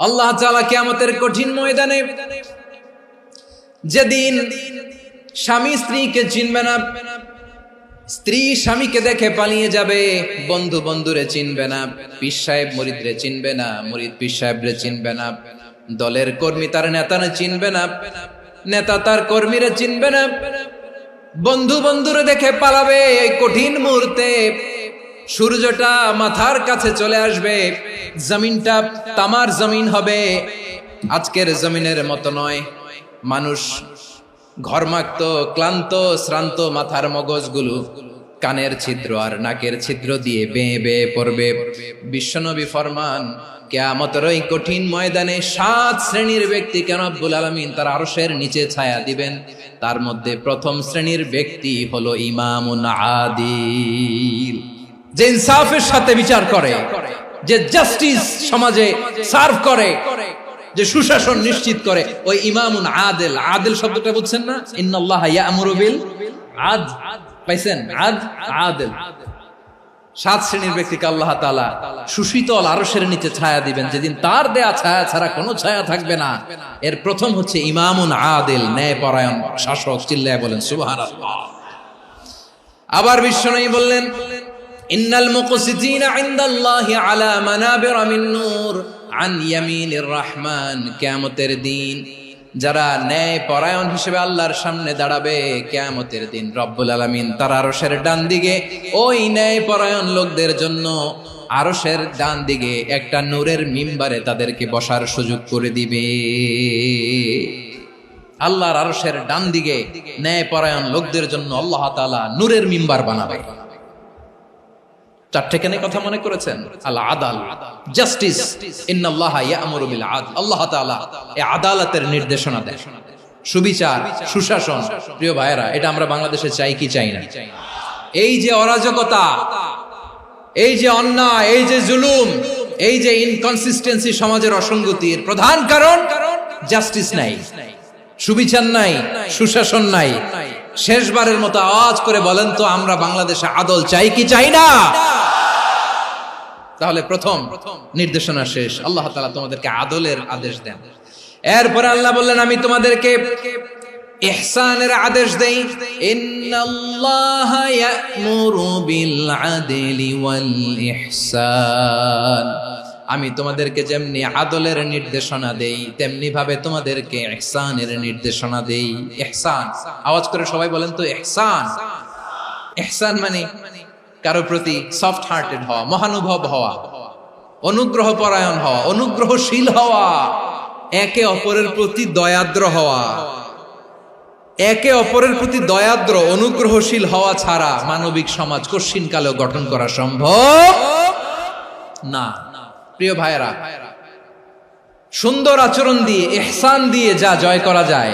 আল্লাহ তাআলা কিয়ামতের কঠিন ময়দানে যেদিন স্বামী স্ত্রীকে চিনবে না, স্ত্রী স্বামীকে দেখে পালিয়ে যাবে, বন্ধু বন্ধুরে চিনবে না, পীর সাহেব মুরিদরে চিনবে না, মুরিদ পীর সাহেবরে চিনবে না, দলের কর্মী তার নেতারে চিনবে না, নেতা তার কর্মীরে চিনবে না, বন্ধু বন্ধুরে দেখে পালাবে। এই কঠিন মুহূর্তে সূর্যটা মাথার কাছে চলে আসবে, জমিনটা তামার জমিন হবে, আজকের জমিনের মতো নয়। মানুষ ঘর্মাক্ত, ক্লান্ত, শ্রান্ত মাথার মগজগুলো কানের ছিদ্র আর নাকের ছিদ্র দিয়ে বেয়ে বেয়ে পড়বে। বিশ্বনবী ফরমান, কিয়ামতের ওই কঠিন ময়দানে 7 শ্রেণীর ব্যক্তিকে রব্বুল আলামিন তার আরশের নিচে ছায়া দিবেন। তার মধ্যে প্রথম শ্রেণীর ব্যক্তি হলো ইমামুন আদিল, যে ইনসাফের সাথে বিচার করে, যে জাস্টিস সমাজে সার্ভ করে, যে সুশাসন নিশ্চিত করে, ওই ইমামুন আদিল। আদিল শব্দটা বুঝছেন না? ইন্নাল্লাহা ইয়া'মুরু বিল আদল, পাইছেন? আদিল। 7 শ্রেণীর ব্যক্তিকে আল্লাহ তাআলা সুশীতল আরশের নিচে ছায়া দিবেন, যেদিন তার দেয়া ছায়া ছাড়া কোনো ছায়া থাকবে না। এর প্রথম হচ্ছে ইমামুন আদিল, ন্যায়পরায়ণ শাসক। চিল্লায় বলেন সুবহানাল্লাহ। আবার বিশ্বনবী বললেন, ইন্নাল মুকসিতিনা ইনদাল্লাহি আলা মানাবিরা মিন নূর আন ইয়ামিনির রহমান। কিয়ামতের দিন যারা ন্যায় পরায়ণ হিসেবে আল্লাহর সামনে দাঁড়াবে, কিয়ামতের দিন রব্বুল আলামিন তার আরশের ডান দিকে ওই ন্যায় পরায়ণ লোকদের জন্য আরশের ডান দিকে একটা নূরের মিম্বারে তাদেরকে বসার সুযোগ করে দিবে। আল্লাহর আরশের ডান দিকে ন্যায় পরায়ণ লোকদের জন্য আল্লাহ তাআলা নূরের মিম্বার বানাবে। 4টে কেন কথা মনে করেছেন? আল আদাল, জাস্টিস। ইন্নাল্লাহা ইয়া'মুরু বিল আদল। আল্লাহ তাআলা এই আদালতের নির্দেশনা দেন, সুবিচার, সুশাসন। প্রিয় ভাইয়েরা, এটা আমরা বাংলাদেশে চাই কি চাই না? এই যে অরাজকতা, এই যে অন্যায়, এই যে জুলুম, এই যে ইনকনসিস্টেন্সি সমাজের অসঙ্গতির প্রধান কারণ জাস্টিস নাই, সুবিচার নাই, সুশাসন নাই। শেষবারের মতো আওয়াজ করে বলেন তো, আমরা বাংলাদেশে আদল চাই কি চাই না? তাহলে প্রথম নির্দেশনা শেষ। আল্লাহ তাআলা তোমাদেরকে আদলের আদেশ দেন। এরপরে আল্লাহ বললেন, আমি তোমাদেরকে ইহসানের আদেশ দেই। ইন্নাল্লাহা ইয়া'মুরু বিল আদলি ওয়াল ইহসান। আমি তোমাদেরকে যেমনি আদলের নির্দেশনা দেই, তেমনি ভাবে তোমাদেরকে ইহসানের নির্দেশনা দেই। ইহসান, আওয়াজ করে সবাই বলেন তো ইহসান। ইহসান মানে কারো প্রতি সফট হার্টেড হওয়া, মহানুভব হওয়া, অনুগ্রহ পরায়ণ হওয়া, অনুগ্রহশীল হওয়া, একে অপরের প্রতি দয়াদ্র হওয়া। একে অপরের প্রতি দয়াদ্র, অনুগ্রহশীল হওয়া ছাড়া মানবিক সমাজ কশিনকালেও গঠন করা সম্ভব না। প্রিয় ভাইয়েরা, সুন্দর আচরণ দিয়ে, ইহসান দিয়ে যা জয় করা যায়,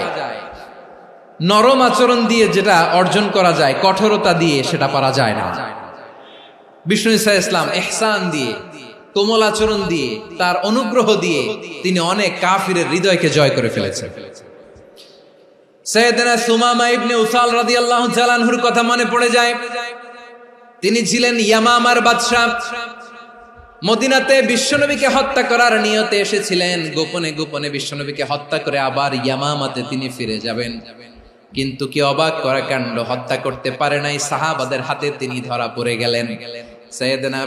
নরম আচরণ দিয়ে যেটা অর্জন করা যায়, কঠোরতা দিয়ে সেটা পারা যায় না। বিষ্ণু ঈসা ইসলাম ইহসান দিয়ে, কোমল আচরণ দিয়ে, তার অনুগ্রহ দিয়ে তিনি অনেক কাফিরের হৃদয়কে জয় করে ফেলেছেন। সাইয়েদনা সুমামা ইবনে উসাল রাদিয়াল্লাহু তাআলা আনহুর কথা মনে পড়ে যায়। তিনি ছিলেন ইয়ামামার বাদশা। মদিনাতে বিশ্বনবীকে হত্যা করার নিয়তে এসেছিলেন। গোপনে গোপনে বিশ্বনবীকে হত্যা করে আবার ইয়ামামাতে তিনি ফিরে যাবেন। কিন্তু কি অবাক করা কাণ্ড, হত্যা করতে পারে নাই, সাহাবাদের হাতে তিনি ধরা পড়ে গেলেন। সাইয়েদনা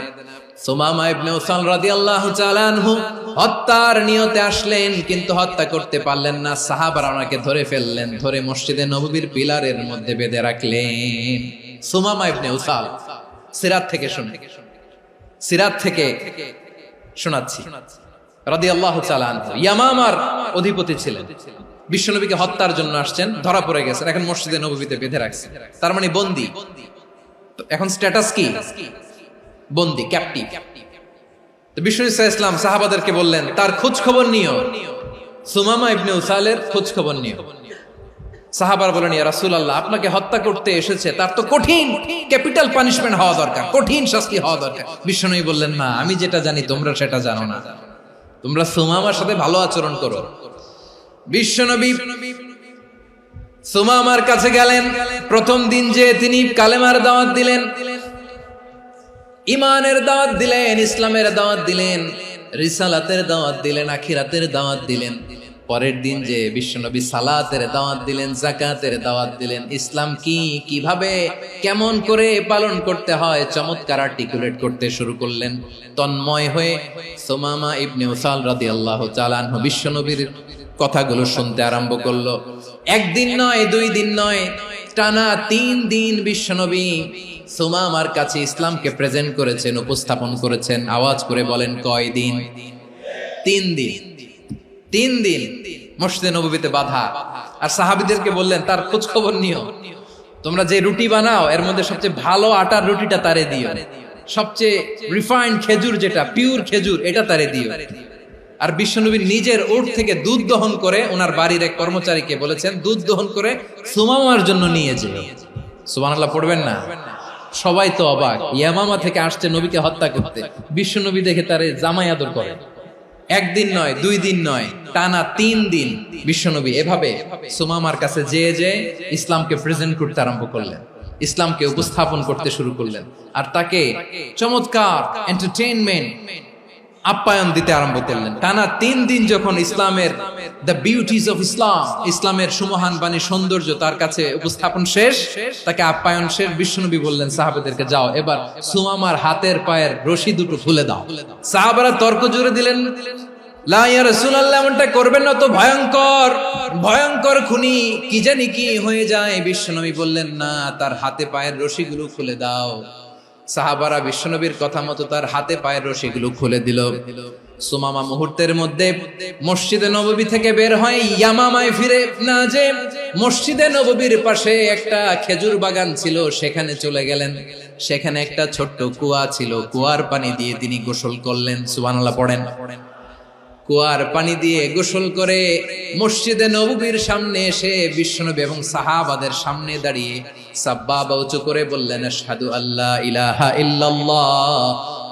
সুমামা ইবনে উসাল রাদিয়াল্লাহু তাআলা আনহু হত্যার নিয়তে আসলেন, কিন্তু হত্যা করতে পারলেন না। সাহাবারা ওনাকে ধরে ফেললেন, ধরে মসজিদে নববীর পিলারের মধ্যে বেঁধে রাখলেন। সুমামা ইবনে উসাল, সিরাত থেকে শুনে, সিরাত থেকে শোনাচ্ছি, রাদিয়াল্লাহু তাআলা আনহু ইয়ামামার অধিপতি ছিলেন। বিশ্বনবীকে হত্যার জন্য আসছেন, ধরা পড়ে গেছেন, এখন মসজিদে নববীতে বেঁধে রাখছে, তার মানে বন্দী। এখন স্ট্যাটাস কি? বন্দী, ক্যাপটিভ। তো বিষ্ণু ঈসা ইসলাম সাহাবাদেরকে বললেন, তার খোঁজ খবর নিও, সুমামা ইবনে উসালের খোঁজ খবর নিও। সাহাবার বলেন, ইয়া রাসূলুল্লাহ, আপনাকে হত্যা করতে এসেছে, তার তো কঠিন ক্যাপিটাল পানিশমেন্ট হওয়া দরকার, কঠিন শাস্তি হওয়া দরকার। বিশ্বনবী বললেন, না, আমি যেটা জানি তোমরা সেটা জানো না, তোমরা সুমামার সাথে ভালো আচরণ করো। বিশ্বনবী সুমামার কাছে গেলেন। প্রথম দিন যে তিনি কালেমার দাওয়াত দিলেন, ইমানের দাওয়াত দিলেন, ইসলামের দাওয়াত দিলেন, রিসালাতের দাওয়াত দিলেন, আখিরাতের দাওয়াত দিলেন। পরের দিন যে বিশ্বনবী সালাতের দাওয়াত দিলেন, যাকাতের দাওয়াত দিলেন, ইসলাম কি, কিভাবে, কেমন করে পালন করতে হয় চমৎকার আর্টিকুলেট করতে শুরু করলেন। তন্ময় হয়ে সুমামা ইবনে উসাল রাদিয়াল্লাহু তাআলা আনহু বিশ্বনবীর কথাগুলো শুনতে আরম্ভ করলো। একদিন নয়, 2 দিন নয়, টানা 3 দিন বিশ্বনবী সুমামার কাছে ইসলামকে প্রেজেন্ট করেছেন, উপস্থাপন করেছেন। আওয়াজ করে বলেন, কয় দিন? 3 দিন। 3 দিন মসজিদে নববীতে বাধা। আর সাহাবীদেরকে বললেন, তার খোঁজ খবর নিও, তোমরা যে রুটি বানাও এর মধ্যে সবচেয়ে ভালো আটার রুটিটা তারে দিও, সবচেয়ে রিফাইন্ড খেজুর, যেটা পিওর খেজুর, এটা তারে দিও। আর বিশ্বনবী নিজের উট থেকে দুধ দহন করে ওনার বাড়ির এক কর্মচারীকে বলেছেন, দুধ দহন করে সুমামার জন্য নিয়ে যেও। সুবহানাল্লাহ পড়বেন না? সবাই তো অবাক, ইয়ামামা থেকে আসছে নবীকে হত্যা করতে, বিশ্বনবী দেখে তারে জামাই আদর করে। একদিন নয়, 2 দিন নয়, টানা 3 দিন বিশ্বনবী এভাবে সুমামার কাছে যেয়ে ইসলামকে প্রেজেন্ট করতে আরম্ভ করলেন, ইসলামকে উপস্থাপন করতে শুরু করলেন। আর তাকে চমৎকার এন্টারটেইনমেন্ট, আপ্যায়ন দিতে আরম্ভ করলেন। টানা 3 দিন যখন ইসলামের দ্য বিউটিজ অফ ইসলাম, ইসলামের সুমহান বাণী, সৌন্দর্য তার কাছে উপস্থাপন শেষ, তাকে আপ্যায়ন শেষ, বিশ্বনবী বললেন সাহাবাদেরকে, যাও এবার সুমামার হাতের পায়ের রশি দুটো খুলে দাও। সাহাবারা তর্ক জুড়ে দিলেন, লা ইয়া রাসূলুল্লাহ, এমনটা করবেন না, তো ভয়ঙ্কর ভয়ঙ্কর খুনি, কি জানি কি হয়ে যায়। বিশ্বনবী বললেন, না, তার হাতে পায়ের রশিগুলো খুলে দাও। সাহাবারা বিশ্বনবীর কথা মতো তার হাতে পায়ের রশিগুলো খুলে দিল। সুমামা মুহূর্তের মধ্যে মসজিদে নববী থেকে বের হয়, ইয়ামামায় ফিরে না যে মসজিদে নববীর পাশে একটা খেজুর বাগান ছিল, সেখানে চলে গেলেন। সেখানে একটা ছোট্ট কুয়া ছিল, কুয়ার পানি দিয়ে তিনি গোসল করলেন। সুবহানাল্লাহ পড়েন। কুয়ার পানি দিয়ে গোসল করে মসজিদে নববীর সামনে এসে বিশ্বনবী এবং সাহাবাদের সামনে দাঁড়িয়ে সাব্বাবা উঁচু করে বললেন, আশহাদু আল্লা ইলাহা ইল্লাল্লাহ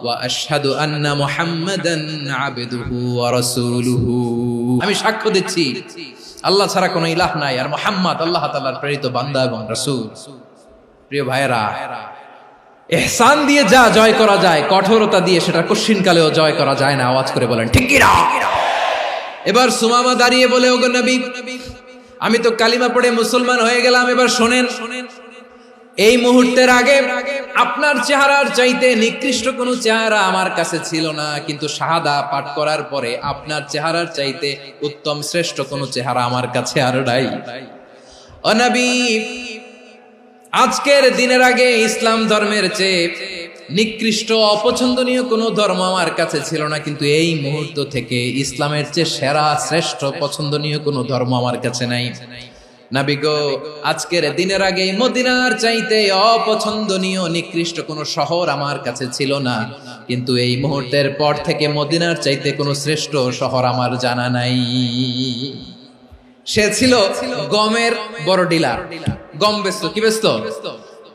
ওয়া আশহাদু আন্না মুহাম্মাদান আবদুহু ওয়া রাসূলুহু। আমি সাক্ষ্য দিচ্ছি আল্লাহ ছাড়া কোনো ইলাহ নাই, আর মুহাম্মদ আল্লাহ তাআলার প্রেরিত বান্দা এবং রাসূল। প্রিয় ভাইয়েরা, ইহসান দিয়ে যা জয় করা যায়, কঠোরতা দিয়ে সেটা কঠিনকালেও জয় করা যায় না। আওয়াজ করে বলেন, ঠিক কি না? এবার সুমামা দাঁড়িয়ে বলে, ওগো নবী, আমি তো কালিমা পড়ে মুসলমান হয়ে গেলাম, এবার শোনেন, এই মুহূর্তের আগে আপনার চেহারার চাইতে নিকৃষ্ট কোনো চেহারা আমার কাছে ছিল না, কিন্তু শাহাদা পাঠ করার পরে আপনার চেহারার চাইতে উত্তম শ্রেষ্ঠ কোনো চেহারা আমার কাছে আর নাই। ও নবী, আজকের দিনের আগে ইসলাম ধর্মের চেয়ে নিকৃষ্ট অপছন্দনীয় কোনো ধর্ম আমার কাছে ছিল না, কিন্তু এই মুহূর্ত থেকে ইসলামের চেয়ে সেরা শ্রেষ্ঠ পছন্দনীয় কোনো ধর্ম আমার কাছে নাই। নবী গো, আজকের দিনের আগে মদিনার চাইতে অপছন্দনীয় নিকৃষ্ট কোনো শহর আমার কাছে ছিল না, কিন্তু এই মুহূর্তের পর থেকে মদিনার চাইতে কোনো শ্রেষ্ঠ শহর আমার জানা নাই। সে ছিল গমের বড় ডিলার, গম বেচতো। কি বেচতো?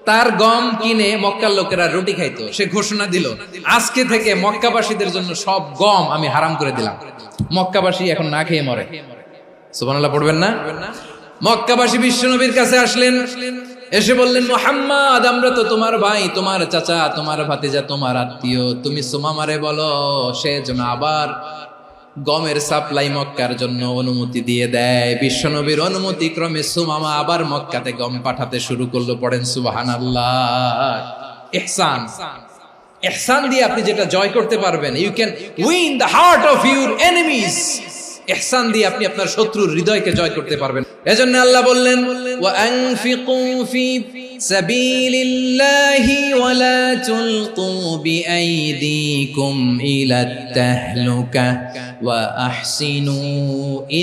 তার গম কিনে মক্কার লোকেরা রুটি খাইতো। সে ঘোষণা দিল, আজকে থেকে মক্কাবাসীদের জন্য সব গম আমি হারাম করে দিলাম, মক্কাবাসী এখন না খেয়ে মরে। সুবহানাল্লাহ পড়বেন না? মক্কাবাসী বিশ্বনবীর কাছে আসলেন, এসে বললেন, মুহাম্মদ, আমরা তো তোমার ভাই, তোমার চাচা, তোমার ভাতিজা, তোমার আত্মীয়, তুমি সুমামারে বলো সে যেন আবার গমের সাপ্লাই মক্কার জন্য অনুমতি দিয়ে দেয়। বিশ্বনবীর অনুমতি ক্রমে সুমামা আবার মক্কাতে গম পাঠাতে শুরু করলো। পড়েন সুবহানাল্লাহ। ইহসান, ইহসান দিয়ে আপনি যেটা জয় করতে পারবেন, you can win the heart of your enemies. ইহসান দিয়ে আপনি আপনার শত্রুর হৃদয়কে জয় করতে পারবেন। এজন্য আল্লাহ বললেন, ওয়া আনফিকু ফি সাবিলিল্লাহি ওয়া লা তুলকু বিআইদিকুম ইলাত তাহলুকা ওয়া আহসিনু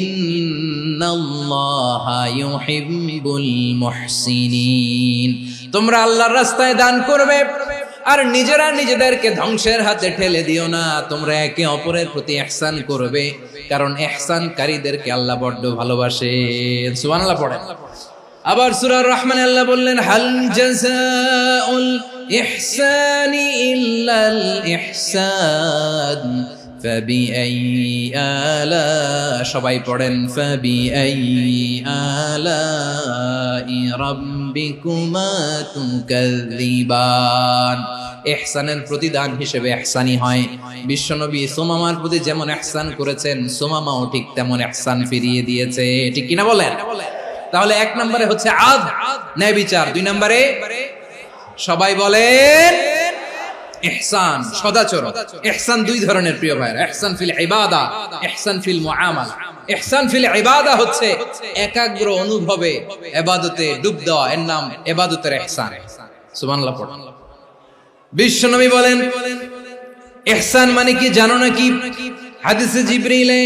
ইন্নাল্লাহা ইউহিব্বুল মুহসিনিন। তোমরা আল্লাহর রাস্তায় দান করবে আর নিজেরা নিজেদেরকে ধ্বংসের হাতে ঠেলে দিও না। তোমরা একে অপরের প্রতি ইহসান করবে, কারণ ইহসানকারীদেরকে আল্লাহ বড় ভালোবাসেন। সুবহানাল্লাহ পড়েন। আবার সূরা রহমানে আল্লাহ বললেন, হাল জাযাউল ইহসানি ইল্লাল ইহসান ফাবিআইয়ি আলা, সবাই পড়েন ফাবিআইয়ি আলাই রাব্বিকুমা তুকাযযিবান। ইহসানের প্রতিদান হিসেবে ইহসানি হয়। বিশ্বনবী সুমামার প্রতি যেমন ইহসান করেছেন, সুমামাও ঠিক তেমন ইহসান ফিরিয়ে দিয়েছে। ঠিক কিনা বলেন? তাহলে এক নম্বরে হচ্ছে আদ, ন্যায় বিচার। দুই নম্বরে সবাই বলেন ইহসান, সদাচরণ। ইহসান দুই ধরনের প্রিয় ভাইরা, ইহসান ফিল ইবাদা, ইহসান ফিল মুআমালা। ইহসান ফিল ইবাদা হচ্ছে একাগ্র অনুভবে ইবাদতে ডুব দেওয়া, এর নাম ইবাদতের ইহসান। সুবহানাল্লাহ পড়ুন। বিশ্বনবী বলেন ইহসান মানে কি জানো নাকি? হাদিসে জিবরিলে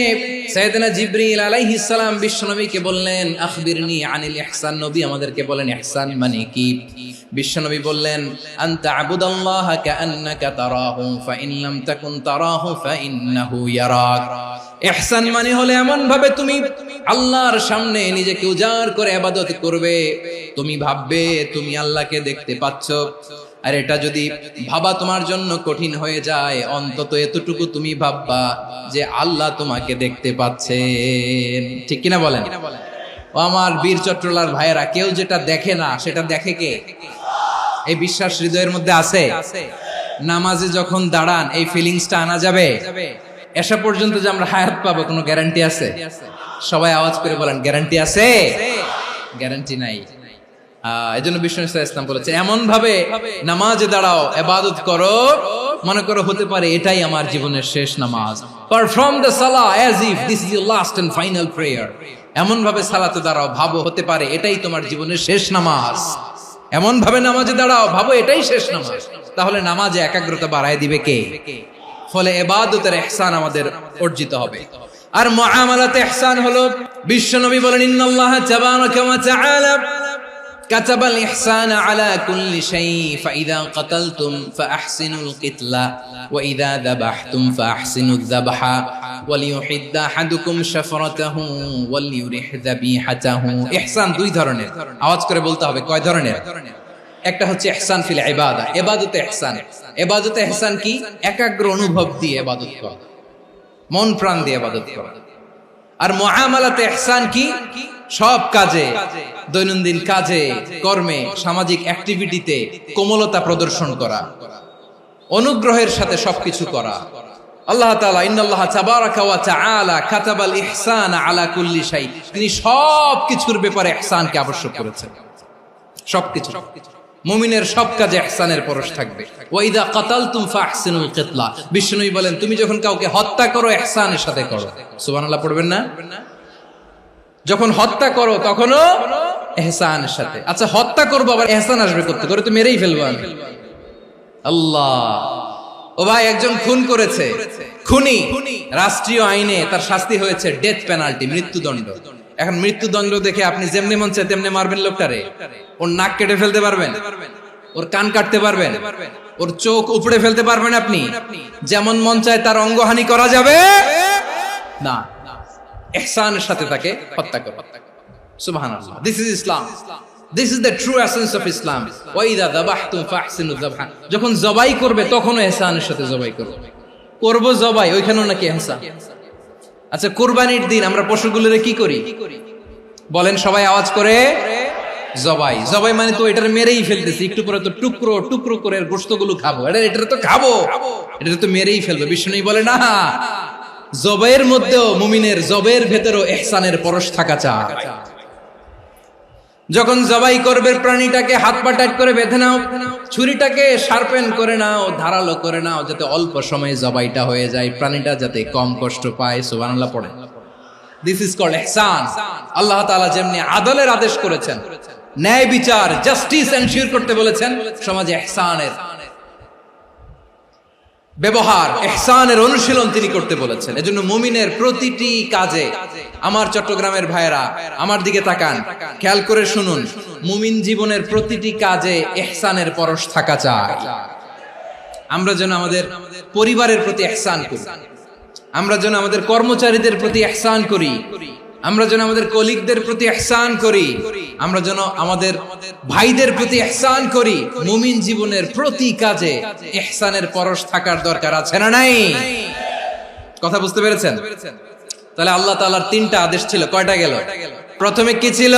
সাইয়েদনা জিবরিল আলাইহিস সালাম বিশ্বনবীকে বললেন আখবিরনি আনিল ইহসান। নবী আমাদেরকে বলেন ইহসান মানে কি? বিশ্বনবী বললেন আনতা আবুদাল্লাহা কাআন্নাকা তারাহু ফাইন লাম তাকুন তারাহু ফাইন্নাহু ইয়ারাক। ইহসান মানে হলো এমন ভাবে তুমি আল্লাহর সামনে নিজেকে উজাড় করে ইবাদত করবে, তুমি ভাববে তুমি আল্লাহকে দেখতে পাচ্ছ। আর এটা যদি ভাবা তোমার জন্য কঠিন হয়ে যায়, অন্তত এতটুকু তুমি ভাববা যে আল্লাহ তোমাকে দেখতে পাচ্ছেন। ঠিক কিনা বলেন? ও আমার বীর চট্টলার ভাইয়েরা, কেউ যেটা দেখে না সেটা দেখে কে? এই বিশ্বাস হৃদয়ের মধ্যে আছে? নামাজে যখন দাঁড়ান এই ফিলিংসটা আনা যাবে? এসা পর্যন্ত যে আমরা হায়াত পাবো কোনো গ্যারান্টি আছে? সবাই আওয়াজ করে বলেন গ্যারান্টি আছে? গ্যারান্টি নাই। এজন্য বিষ্ণু ইসলাম বলেছে এমন ভাবে নামাজে দাঁড়াও, ইবাদত করো, মনে করো হতে পারে এটাই আমার জীবনের শেষ নামাজ। Perform the salah as if this is your last and final prayer. এমন ভাবে সালাতে দাঁড়াও, ভাবো হতে পারে এটাই তোমার জীবনের শেষ নামাজ। এমন ভাবে নামাজে দাঁড়াও, ভাবো এটাই শেষ নামাজ। তাহলে নামাজে একাগ্রতা বাড়ায় দিবে কে? ফলে ইবাদতের ইহসান আমাদের অর্জিত হবে। আর মুআমালাতে ইহসান হলো, বিশ্বনবী বলেন ইন্নাল্লাহা তাবারাকা ওয়া তাআলা কাতাবাল ইহসানা আলা কুল্লি শাই ফাইযা কাতালতুম ফাআহসিনুল কিতলা ওয়া ইযা যাবাহতুম ফাআহসিনুয যাবহা ওয়ালিয়ুহিদ্দা আহাদুকুম শাফরাতাহু ওয়ালিয়ুরিহ যাবিহাতাহু। ইহসান দুই ধরনের, আওয়াজ করে বলতে হবে কয় ধরনের? একটা হচ্ছে ইহসান ফিল ইবাদা, ইবাদতে ইহসান। ইবাদতে ইহসান কি? একাগ্র অনুভব দিয়ে ইবাদত করা, মন প্রাণ দিয়ে ইবাদত করা। আর মুআমালাতে ইহসান কি? সব কাজে, দৈনন্দিন কাজে, কর্মে, সামাজিক অ্যাক্টিভিটিতে কোমলতা প্রদর্শন করা, অনুগ্রহের সাথে সবকিছু করা। আল্লাহ তাআলা ইন্নাল্লাহা তাবারাকা ওয়া তাআলা কাতাবাল ইহসানা আলা কুল্লি শাই, তিনি সবকিছুর ব্যাপারে ইহসানকে আবশ্যক করেছেন। সবকিছু, মুমিনের সব কাজে ইহসানের পরশ থাকবে। ওয়া ইযা কাতালতুম ফাহসিনুল কিতলা, বিষ্ণুই বলেন তুমি যখন কাউকে হত্যা করো ইহসানের সাথে করো। সুবহানাল্লাহ পড়বেন না? যখন হত্যা করো তখনও ইহসানের সাথে। আচ্ছা হত্যা করবো আবার ইহসান আসবে করতে করে তো মেরেই ফেলবো আমি। আল্লাহ, ও ভাই একজন খুন করেছে, খুনি, রাষ্ট্রীয় আইনে তার শাস্তি হয়েছে ডেথ পেনাল্টি, মৃত্যুদণ্ড। এখন মৃত্যুদণ্ড দেখে আপনি যেমনি মন চায় তেমনি মারবেন লোকটারে? ওর নাক কেটে ফেলতে পারবেন? ওর কান কাটতে পারবেন? ওর চোখ উপড়ে ফেলতে পারবেন আপনি? যেমন মন চায় তার অঙ্গহানি করা যাবে না। ইহসানের সাথে তাকে হত্যা করো। সুবহানাল্লাহ, this is Islam, this is the true essence of Islam. ওয়া ইযা যাবাহতুম ফাহসিনুয যাবহা, যখন জবাই করবে তখনও ইহসানের সাথে জবাই করো। করব জবাই, ওইখানেও নাকি ইহসান। আচ্ছা কুরবানির দিন আমরা পশুগুলোরে কি করি বলেন সবাই আওয়াজ করে? জবাই। জবাই মানে তো এটারে মেরেই ফেলতেছি, একটু পরে তো টুকরো টুকরো করে গোশতগুলো খাবো, এটা তো খাবো, এটা তো মেরেই ফেলবো। বিষ্ণু বলে না, জবাইয়ের মধ্যেও মুমিনের জবাইয়ের ভেতরেও ইহসানের পরশ থাকা চাই। যখন জবাই করবে প্রাণীটাকে হাত পা টাইট করে বেঁধে নাও, ছুরিটাকে শার্পেন করে নাও, ধারালো করে নাও, যাতে অল্প সময়ে জবাইটা হয়ে যায়, প্রাণীটা যাতে কম কষ্ট পায়। সুবহানাল্লাহ পড়ে। দিস ইজ কল্ড ইহসান। আল্লাহ তাআলা যেমনি আদলের আদেশ করেছেন, ন্যায় বিচার, জাস্টিস এনশিওর করতে বলেছেন, সমাজে ইহসানের ব্যবহার, ইহসানের অনুশীলন তিনি করতে বলেছেন। এজন্য মুমিনের প্রতিটি কাজে, আমার চট্টগ্রামের ভাইয়েরা আমার দিকে তাকান, খেয়াল করে শুনুন, মুমিন জীবনের প্রতিটি কাজে ইহসানের পরশ থাকা চাই। আমরা যেন আমাদের পরিবারের প্রতি ইহসান করি, আমরা যেন আমাদের কর্মচারীদের প্রতি ইহসান করি, আমরা যেন আমাদের কলিগদের প্রতি ইহসান করি, আমরা যেন আমাদের ভাইদের প্রতি ইহসান করি। মুমিন জীবনের প্রতি কাজে ইহসানের পরশ থাকার দরকার আছে না নাই? কথা বুঝতে পেরেছেন? তাহলে আল্লাহ তাআলার তিনটা আদেশ ছিল, কয়টা গেল? প্রথমে কি ছিল?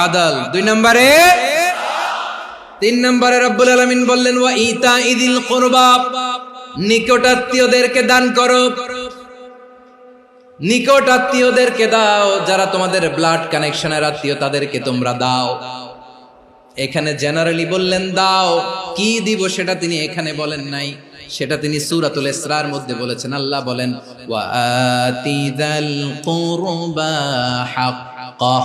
আদল। 2 নম্বরে, 3 নম্বরে রব্বুল আলামিন বললেন ওয়া ইতাইদিল কুরবা, নিকটাত্মীয়দেরকে দান করো। নিকট আত্মীয়দেরকে দাও, যারা তোমাদের ব্লাড কানেকশনের আত্মীয় তাদেরকে তোমরা দাও। এখানে জেনারেলি বললেন দাও, কি দিব সেটা তিনি এখানে বলেন নাই, সেটা তিনি সূরাতুল ইসরার মধ্যে বলেছেন। আল্লাহ বলেন ওয়া আতিযাল কুরবা হাক্কাহ,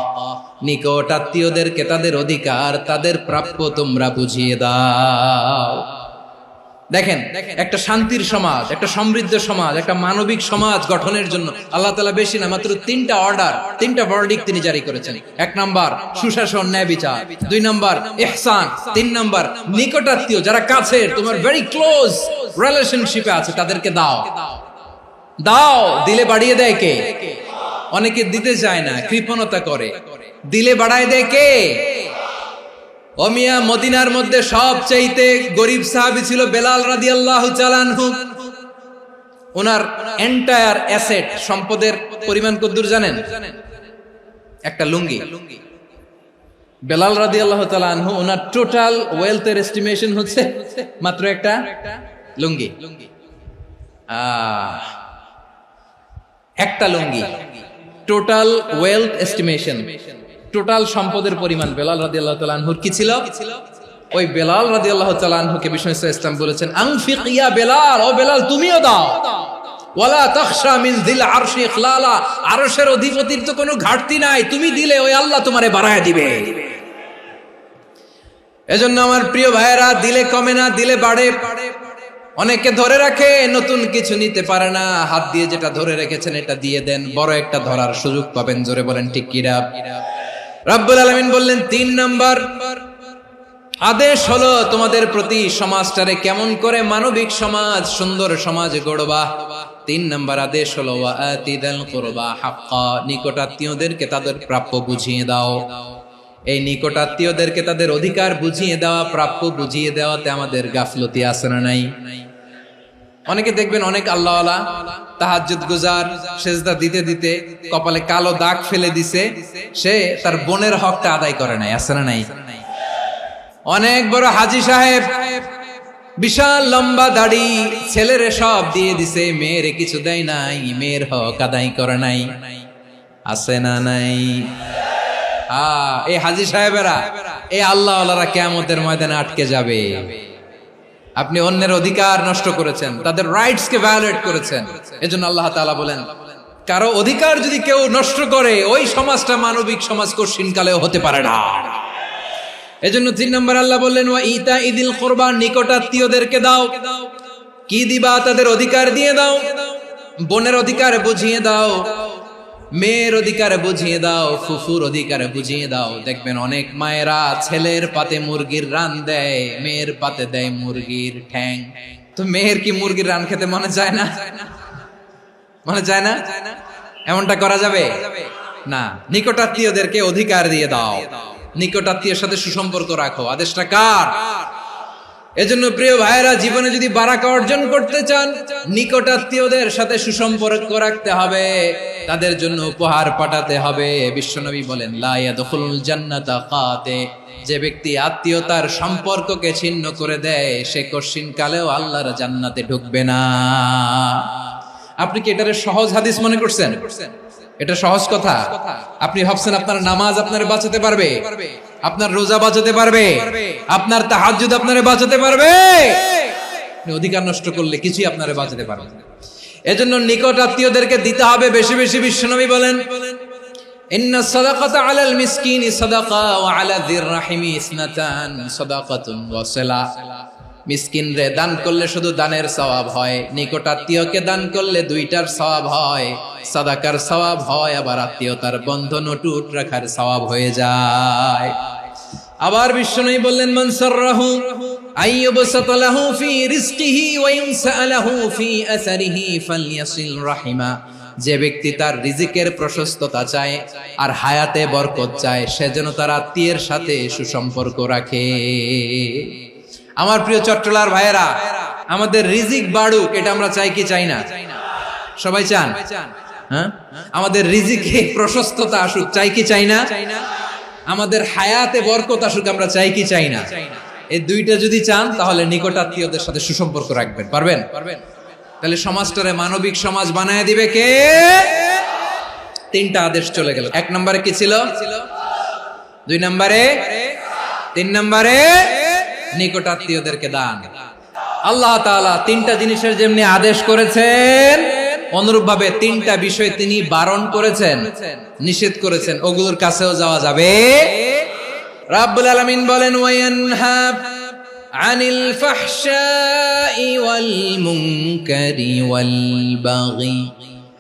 নিকট আত্মীয়দেরকে তাদের অধিকার, তাদের প্রাপ্য তোমরা বুঝিয়ে দাও। দেখেন, একটা শান্তির সমাজ, একটা সমৃদ্ধ সমাজ, একটা মানবিক সমাজ গঠনের জন্য আল্লাহ তাআলা বেশি না, মাত্র 3টা অর্ডার, 3টা ভার্ডিক্ট তিনি জারি করেছেন। 1 নাম্বার সুশাসন, ন্যায় বিচার। 2 নাম্বার ইহসান। 3 নাম্বার নিকটাত্মীয়, যারা কাছের, তোমার ভেরি ক্লোজ রিলেশনশিপে আছে, তাদেরকে দাও। দাও, দিলে বাড়িয়ে দেয় কে? অনেকে দিতে চায় না, কৃপণতা করে। দিলে বাড়ায় দেয় কে? ও মিয়া, মদিনার মধ্যে সবচাইতে গরিব সাহাবী ছিল বেলাল রাদিয়াল্লাহু তাআলা আনহু। ওনার এন্টায়ার অ্যাসেট, সম্পদের পরিমাণ কতদূর জানেন? একটা লুঙ্গি। বেলাল রাদিয়াল্লাহু তাআলা আনহু, ওনার টোটাল ওয়েলথের এস্টিমেশন হচ্ছে মাত্র একটা লুঙ্গি। একটা লুঙ্গি, টোটাল ওয়েলথ এস্টিমেশন, টোটাল সম্পদের পরিমাণ বেলাল রাদিয়াল্লাহু তাআলা আনহুর কি ছিল? ওই বেলাল রাদিয়াল্লাহু তাআলা আনহুকে বিষ্ণু ইসলাম বলেছেন আনফিক ইয়া বেলাল, ও বেলাল তুমিও দাও। ওয়ালা তাখশা মিন যিল আরশি ইখলালা, আরশের অধিপতির তো কোনো ঘাটতি নাই, তুমি দিলে ওই আল্লাহ তোমারে বাড়ায় দিবে। এজন্য আমার প্রিয় ভাইয়েরা, দিলে কমে না, দিলে বাড়ে। অনেকে ধরে রাখে, নতুন কিছু নিতে পারে না, হাত দিয়ে যেটা ধরে রেখেছেন এটা দিয়ে দেন, বড় একটা ধরার সুযোগ পাবেন। জোরে বলেন ঠিক কিনা? রব্বুল আলামিন বললেন 3 নাম্বার আদেশ হলো তোমাদের প্রতি সমাজটারে কেমন করে মানবিক সমাজ, সুন্দর সমাজ গড়বা। 3 নাম্বার আদেশ হলো ওয়া আতিদাল কুরবা হাক্কা, নিকটাত্মীয়দেরকে তাদের প্রাপ্য বুঝিয়ে দাও। এই নিকটাত্মীয়দেরকে তাদের অধিকার বুঝিয়ে দেওয়া, প্রাপ্য বুঝিয়ে দেওয়াতে আমাদের গাফলতি আছে না নাই? অনেকে দেখবেন অনেক আল্লাহওয়ালা, তাহাজ্জুদ গুজার, সেজদা দিতে দিতে কপালে কালো দাগ ফেলে দিছে, সে তার বোনের হকটা আদায় করে নাই, আছে না নাই? অনেক বড় হাজী সাহেব, বিশাল লম্বা দাড়ি, ছেলেরে সব দিয়ে দিছে, মেয়েরে কিছু দেয় নাই, মেয়ের হক আদায় করে নাই, আছে না নাই? এই হাজী সাহেবেরা, এই আল্লাহওয়ালারা কিয়ামতের ময়দানে আটকে যাবে। আপনি অন্যের অধিকার নষ্ট করেছেন, তাদের রাইটস কে ভায়োলেট করেছেন। এজন্য আল্লাহ তাআলা বলেন, কারো অধিকার যদি কেউ নষ্ট করে, ওই সমাজটা মানবিক সমাজ কঠিনকালেও হতে পারে না। এজন্য 3 নম্বর আল্লাহ বললেন ওয়া ইতাইদিল কুরবা, নিকটাত্মীয়দেরকে দাও। কি দিবা? তাদের অধিকার দিয়ে দাও। বোনের অধিকার বুঝিয়ে দাও, মেয়ের অধিকার বুঝিয়ে দাও, ফুফুর অধিকার বুঝিয়ে দাও। দেখবেন অনেক মায়েরা ছেলের পাতে মুরগির রান দেয়, মেয়ের পাতে দেয় মুরগির ঠ্যাং। তো মেয়ের কি মুরগির রান খেতে মনে যায় না? মনে যায় না? এমনটা করা যাবে না। নিকটাত্মীয়দেরকে অধিকার দিয়ে দাও, নিকটাত্মীয়ের সাথে সুসম্পর্ক রাখো। আদেশটা কার? এজন্য প্রিয় ভাইয়েরা, জীবনে যদি বারাকা অর্জন করতে চান, নিকটাত্মীয়দের সাথে সুসম্পর্ক রাখতে হবে, তাদের জন্য উপহার পাঠাতে হবে। বিশ্বনবী বলেন লা ইয়াদখুলুল জান্নাতা কাতে, যে ব্যক্তি আত্মীয়তার সম্পর্ককে ছিন্ন করে দেয়, সে কঠিন কালেও আল্লাহর জান্নাতে ঢুকবে না। আপনি কি এটারে সহজ হাদিস মনে করছেন? এটা সহজ কথা? আপনি ভাবছেন আপনার নামাজ আপনারে বাঁচাতে পারবে, আপনার রোজা বাঁচাতে পারবে, আপনার তাহাজ্জুদ আপনারে বাঁচাতে পারবে? অধিকার নষ্ট করলে কিছুই আপনারে বাঁচাতে পারবে না। এজন্য নিকট আত্মীয়দেরকে দিতে হবে বেশি বেশি। বিশ্বনবী বলেন ইন্না সাদাকাতা আলাল মিসকিনি সাদাকা ওয়া আলা যির রাহিমি ইসনাতান সাদাকাতুন ওয়া সিলা। মিসকিন রে দান করলে শুধু দানের সওয়াব হয়, নিকট আত্মীয়কে দান করলে 2টার সওয়াব হয়, সাদাকার সওয়াব হয়, আবার আত্মীয়তার বন্ধন অটুট রাখার সওয়াব হয়ে যায়। আবার বিশ্বনবী বললেন মান সাররাহু আইয়ুবসাতা লাহু ফি রিজকিহি ওয়া ইনসালাহু ফি আসারিহি ফালইয়াসিল রাহিমা। যে ব্যক্তি তার রিজিকের প্রশস্ততা চায় আর হায়াতে বরকত চায়, সে যেন তার আত্মীয়ের সাথে সুসম্পর্ক রাখে। আমার প্রিয় চট্টলার ভাইয়েরা, আমাদের রিজিক বাড়ুক, এটা আমরা চাই কি চাই না? সবাই চান? হ্যাঁ, আমাদের রিজিকে প্রশস্ততা আসুক, চাই কি চাই না? আমাদের হায়াতে বরকত আসুক, আমরা চাই কি চাই না? এই দুইটা যদি চান তাহলে নিকটাত্মীয়দের সাথে সুসম্পর্ক রাখবেন। পারবেন? তাহলে সমাজটারে মানবিক সমাজ বানায় দিবে কে? তিনটা আদেশ চলে গেল। 1 নম্বরে কি ছিল? 2 নম্বরে, 3 নম্বরে নিকটাত্মীয়দেরকে দান। আল্লাহ তাআলা তিনটা জিনিসের যেমনি আদেশ করেছেন, অনুরূপ ভাবে তিনটা বিষয় তিনি বারণ করেছেন, নিষেধ করেছেন, ওগুলোর কাছেও যাওয়া যাবে। রাব্বুল আলামিন বলেন, ওয়ায়ানহা আনিল ফাহশাই ওয়াল মুনকারি ওয়াল বাগি।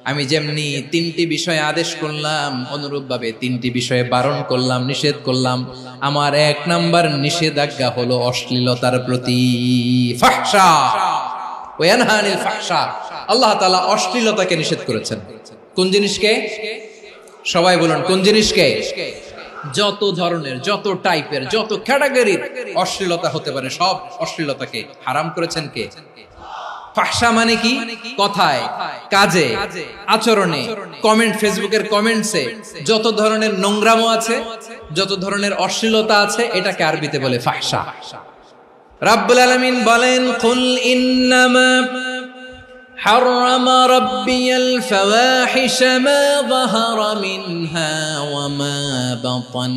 আমি যেমনি তিনটি বিষয়ে আদেশ করলাম, অনুরূপ ভাবে তিনটি বিষয়ে বারণ করলাম, নিষেধ করলাম। আমার 1 নাম্বার নিষেধাজ্ঞা হলো অশ্লীলতার প্রতি। ফাহশা, ওয়ায়ানহা আনিল ফাহশা, আল্লাহ তাআলা অশ্লীলতাকে নিষেধ করেছেন। কোন জিনিসকে? সবাই বলুন, কোন জিনিসকে? যত ধরনের, যত টাইপের, যত ক্যাটাগরির অশ্লীলতা হতে পারে সব অশ্লীলতাকে হারাম করেছেন কে? ফাহশা মানে কি? কথায়, কাজে, আচরণে, কমেন্ট, ফেসবুকের কমেন্টসে যত ধরনের নোংরামো আছে, যত ধরনের অশ্লীলতা আছে, এটাকে আরবিতে বলে ফাহশা। রাব্বুল আলামিন বলেন, কুল ইন্নামা حرم ربي الفواحش ما ظهر منها وما بطن।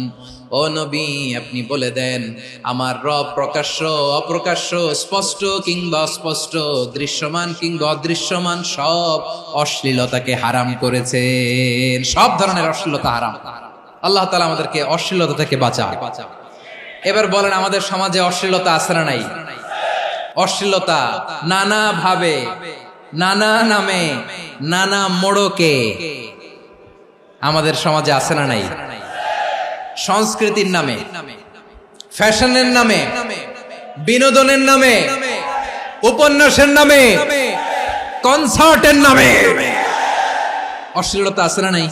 ও নবী, আপনি বলে দেন, আমার রব প্রকাশ্য, অপ্রকাশ্য, স্পষ্ট কিংবা অস্পষ্ট, দৃশ্যমান কিংবা অদৃশ্যমান সব অশ্লীলতাকে হারাম করেছেন। সব ধরনের অশ্লীলতা হারাম। আল্লাহ তাআলা আমাদেরকে অশ্লীলতা থেকে বাঁচান। এবার বলেন, আমাদের সমাজে অশ্লীলতা আছে না নাই? অশ্লীলতা নানা ভাবে, নানা নামে, নানা মোড়কে আমাদের সমাজে আছে না নাই? সংস্কৃতির নামে, ফ্যাশনের নামে, বিনোদনের নামে, উপন্যাসের নামে, কনসার্টের নামে অশ্লীলতা আছে না নাই?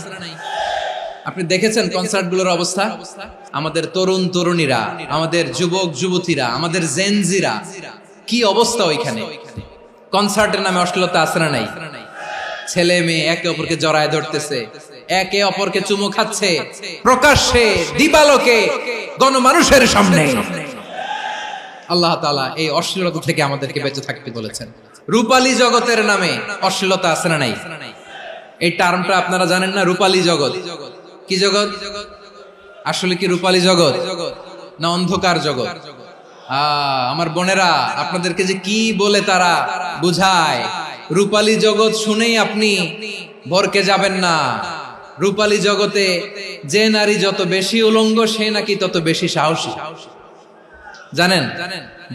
আপনি দেখেছেন কনসার্টগুলোর অবস্থা? আমাদের তরুণ তরুণীরা, আমাদের যুবক যুবতীরা, আমাদের জেনজিরা, কি অবস্থা ওইখানে? কনসার্টের নামে অশ্লীলতা আছে না নাই? ছেলে মেয়ে একে অপরকে জড়ায় ধরতেছে, একে অপরকে চুমু খাচ্ছে, প্রকাশ্যে, দিবালোকে, গণমানুষের সামনে। আল্লাহ তাআলা এই অশ্লীলতা থেকে আমাদেরকে বেঁচে থাকতে বলেছেন। রূপালী জগতের নামে অশ্লীলতা আছে না নাই? এই টার্মটা আপনারা জানেন না? রূপালী জগৎ কি জগৎ? আসলে কি রূপালী জগৎ না অন্ধকার জগৎ? আমার বোনেরা, আপনাদেরকে যে কি বলে তারা বুঝায়, রূপালী জগৎ শুনেই আপনি ভরকে যাবেন না। রূপালী জগতে যে নারী যত বেশি উলঙ্গ, সে নাকি তত বেশি সাহসী। জানেন?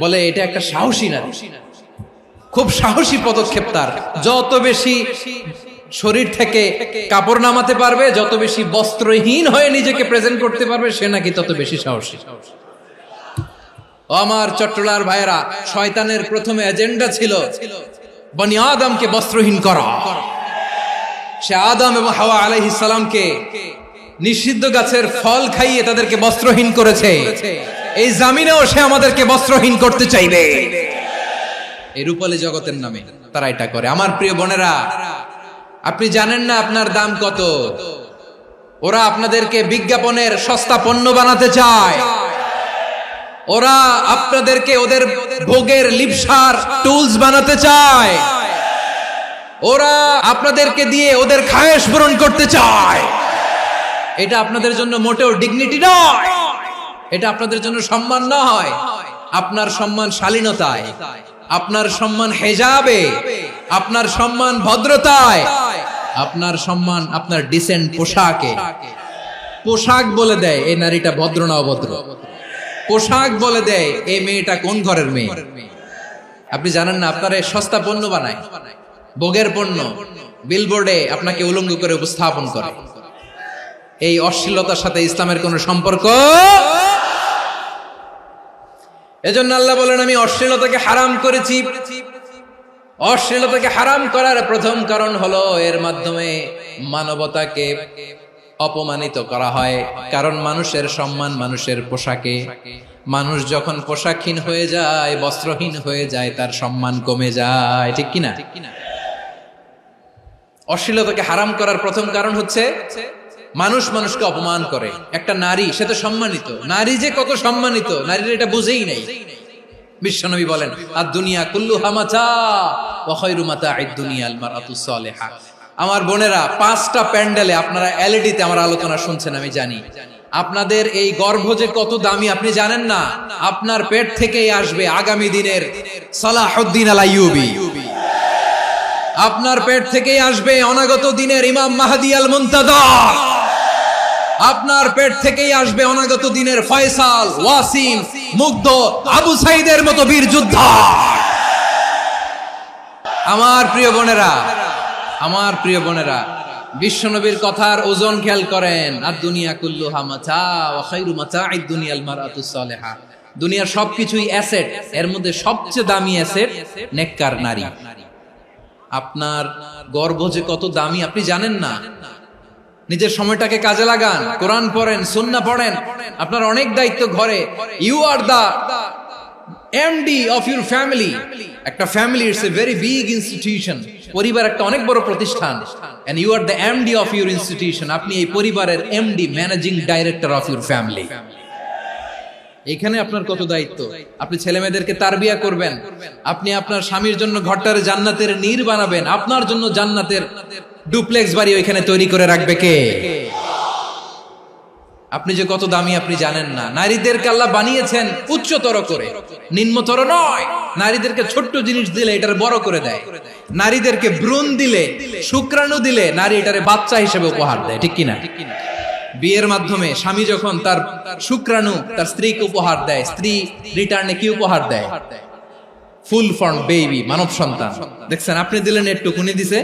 বলে এটা একটা সাহসী নারী, খুব সাহসী পদক্ষেপ তার। যত বেশি শরীর থেকে কাপড় নামাতে পারবে, যত বেশি বস্ত্রহীন হয়ে নিজেকে প্রেজেন্ট করতে পারবে, সে নাকি তত বেশি সাহসী। আমার চট্টলার ভাইয়েরা, শয়তানের প্রথমে এজেন্ডা ছিল বনি আদমকে বস্ত্রহীন করা। সে আদম এবং হাওয়া আলাইহিস সালামকে নিষিদ্ধ গাছের ফল খাইয়ে তাদেরকে বস্ত্রহীন করেছে। এই জামিনেও সে আমাদেরকে বস্ত্রহীন করতে চাইবে। এই রূপালী জগতের নামে তারা এটা করে। আমার প্রিয় বোনেরা, আপনি জানেন না আপনার দাম কত? ওরা আপনাদেরকে বিজ্ঞাপনের সস্তা পণ্য বানাতে চায়। ওরা আপনাদেরকে ওদের ভোগের লিপসার টুলস বানাতে চায়। ওরা আপনাদেরকে দিয়ে ওদের খায়েশ পূরণ করতে চায়। এটা আপনাদের জন্য মোটেও ডিগনিটি নয়, এটা আপনাদের জন্য সম্মান নয়। আপনার সম্মান শালীনতায়, আপনার সম্মান হেজাবে, আপনার সম্মান ভদ্রতায়, আপনার সম্মান আপনার ডিসেন্ট পোশাকে। পোশাক বলে দেয় এই নারীটা ভদ্র না অভদ্র। পোশাক বলে দেয় এই মেয়েটা কোন ঘরের মেয়ে। আপনি জানেন না, আপনার সস্তা পণ্য বানায়, ভোগের পণ্য, বিলবোর্ডে আপনাকে উলঙ্গ করে উপস্থাপন করে। এই অশ্লীলতার সাথে ইসলামের কোনো সম্পর্ক। এজন্য আল্লাহ বলেন, আমি অশ্লীলতাকে হারাম করেছি। অশ্লীলতাকে হারাম করার প্রথম কারণ হলো এর মাধ্যমে মানবতাকে অপমানিত করা হয়। কারণ মানুষের সম্মান মানুষের পোশাকে। মানুষ যখন পোশাকহীন হয়ে যায়, বস্ত্রহীন হয়ে যায়, তার সম্মান কমে যায়। ঠিক কিনা? অশ্লীলতাকে হারাম করার প্রথম কারণ হচ্ছে মানুষ মানুষকে অপমান করে। একটা নারী, সে তো সম্মানিত, নারী যে কত সম্মানিত নারীর এটা বুঝেই নাই। বিশ্বনবী বলেন আদ-দুনিয়া কুল্লুহা মাতা ওয়া খায়রু মাতা'আদ দুনিয়া আল মারআতুস সালিহা। আমার বোনেরা, 5টা প্যান্ডেলে আপনারা এলইডিতে আমার আলোচনা শুনছেন, আমি জানি। আপনাদের এই গর্ভ যে কত দামি আপনি জানেন না। আপনার পেট থেকেই আসবে আগামী দিনের সালাহুদ্দিন আল আইয়ুবী, আপনার পেট থেকেই আসবে অনাগত দিনের ইমাম মাহদী আল মুনতাযর, আপনার পেট থেকেই আসবে অনাগত দিনের ফয়সাল, ওয়াসিম, মুগ্ধ, আবু সাইদের মতো বীর যোদ্ধা। আমার প্রিয় বোনেরা, আমার প্রিয় বোনেরা, বিশ্বনবীর কথার ওজন খেয়াল করেন। আদ-দুনিয়া কুল্লুহা মাতা ওয়া খায়রু মাতা'আদ দুনিয়া আল মারআতুস সালিহা। দুনিয়ার সবকিছুই অ্যাসেট, এর মধ্যে সবচেয়ে দামি অ্যাসেট নেককার নারী। আপনার গর্ভ যে কত দামি আপনি জানেন না। নিজের সময়টাকে কাজে লাগান, কোরআন পড়েন, সুন্নাহ পড়েন। আপনার অনেক দায়িত্ব ঘরে। You are the MD of your family. একটা family it's a very big institution. পরিবার একটা অনেক বড় প্রতিষ্ঠান, and you are the MD of your institution. আপনি এই পরিবারের MD, managing director of your family. এখানে আপনার কত দায়িত্ব। আপনি ছেলে মেয়েদেরকে তারবিয়া করবেন, আপনি আপনার স্বামীর জন্য ঘরটারে জান্নাতের নীর বানাবেন, আপনার জন্য জান্নাতের ডুপ্লেক্স বাড়ি ওইখানে তৈরি করে রাখবে কে? আপনি যে কত দামি আপনি জানেন না। নারীদেরকে আল্লাহ বানিয়েছেন উচ্চতর করে, নিম্নতর নয়। নারীদেরকে ছোট্ট জিনিস দিলে এটারে বড় করে দেয়। নারীদেরকে ভ্রূণ দিলে, শুক্রাণু দিলে নারী এটারে বাচ্চা হিসেবে উপহার দেয়, ঠিক কিনা? বিয়ের মাধ্যমে স্বামী যখন তার শুক্রাণু তার স্ত্রীকে উপহার দেয়, স্ত্রী রিটার্নে কি উপহার দেয়? ফুল ফর্ম বেবি, মানব সন্তান। দেখছেন, আপনি দিলেন একটুকুনি, দিছে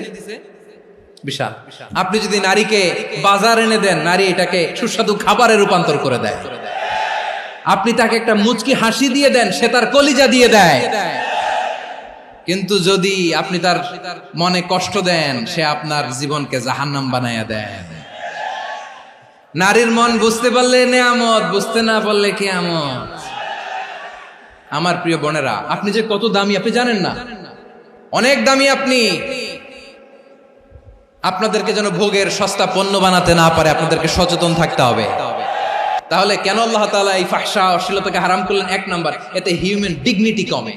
বিশাল। আপনি যদি নারীকে বাজার এনে দেন, নারী এটাকে সুস্বাদু খাবারে রূপান্তর করে দেয়। আপনি তাকে একটা মুচকি হাসি দিয়ে দেন, সে তার কলিজা দিয়ে দেয়। কিন্তু যদি আপনি তার মনে কষ্ট দেন, সে আপনার জীবনকে জাহান্নাম বানায়া দেয়। নারীর মন বুঝতে পারলে নেয়ামত, বুঝতে না পারলে কিয়ামত। আমার প্রিয় বোনেরা, আপনি যে কত দামি আপনি জানেন না। অনেক দামি আপনি। আপনাদেরকে যেন ভোগের সস্তা পণ্য বানাতে না পারে, আপনাদেরকে সচেতন থাকতে হবে। তাহলে কেন আল্লাহ তাআলা এই ফাহশা অশ্লীলতাকে হারাম করলেন? 1 নাম্বার, এতে হিউম্যান ডিগনিটি কমে।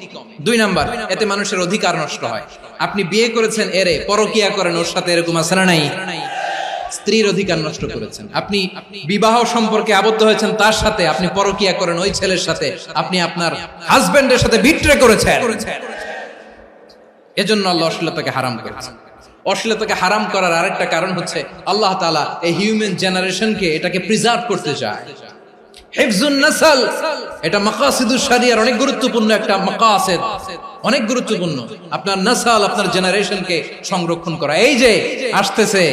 2 নাম্বার, এতে মানুষের অধিকার নষ্ট হয়। আপনি বিয়ে করেছেন, এরে পরকিয়া করেন, ওর সাথে এরকম আছে না নাই? স্ত্রীর অধিকার নষ্ট করেছেন। আপনি বিবাহ সম্পর্কে আবদ্ধ হয়েছেন তার সাথে, আপনি পরকিয়া করেন ওই ছেলের সাথে, আপনি আপনার হাজবেন্ডের সাথে বিট্রে করেছেন। এজন্য আল্লাহ অশ্লীলতাকে হারাম করেছেন। অশ্লীলতাকে হারাম করার আরেকটা কারণ হচ্ছে আল্লাহ তাআলা এই হিউম্যান জেনারেশনকে এটাকে প্রিজার্ভ করতে চায়। হিফজুন নাসল, এটা মাকাসিদুশ শরিয়ার অনেক গুরুত্বপূর্ণ একটা মাকাসিদ, অনেক গুরুত্বপূর্ণ। আপনার নাসল, আপনার জেনারেশনকে সংরক্ষণ করা। এই যে আসতেছে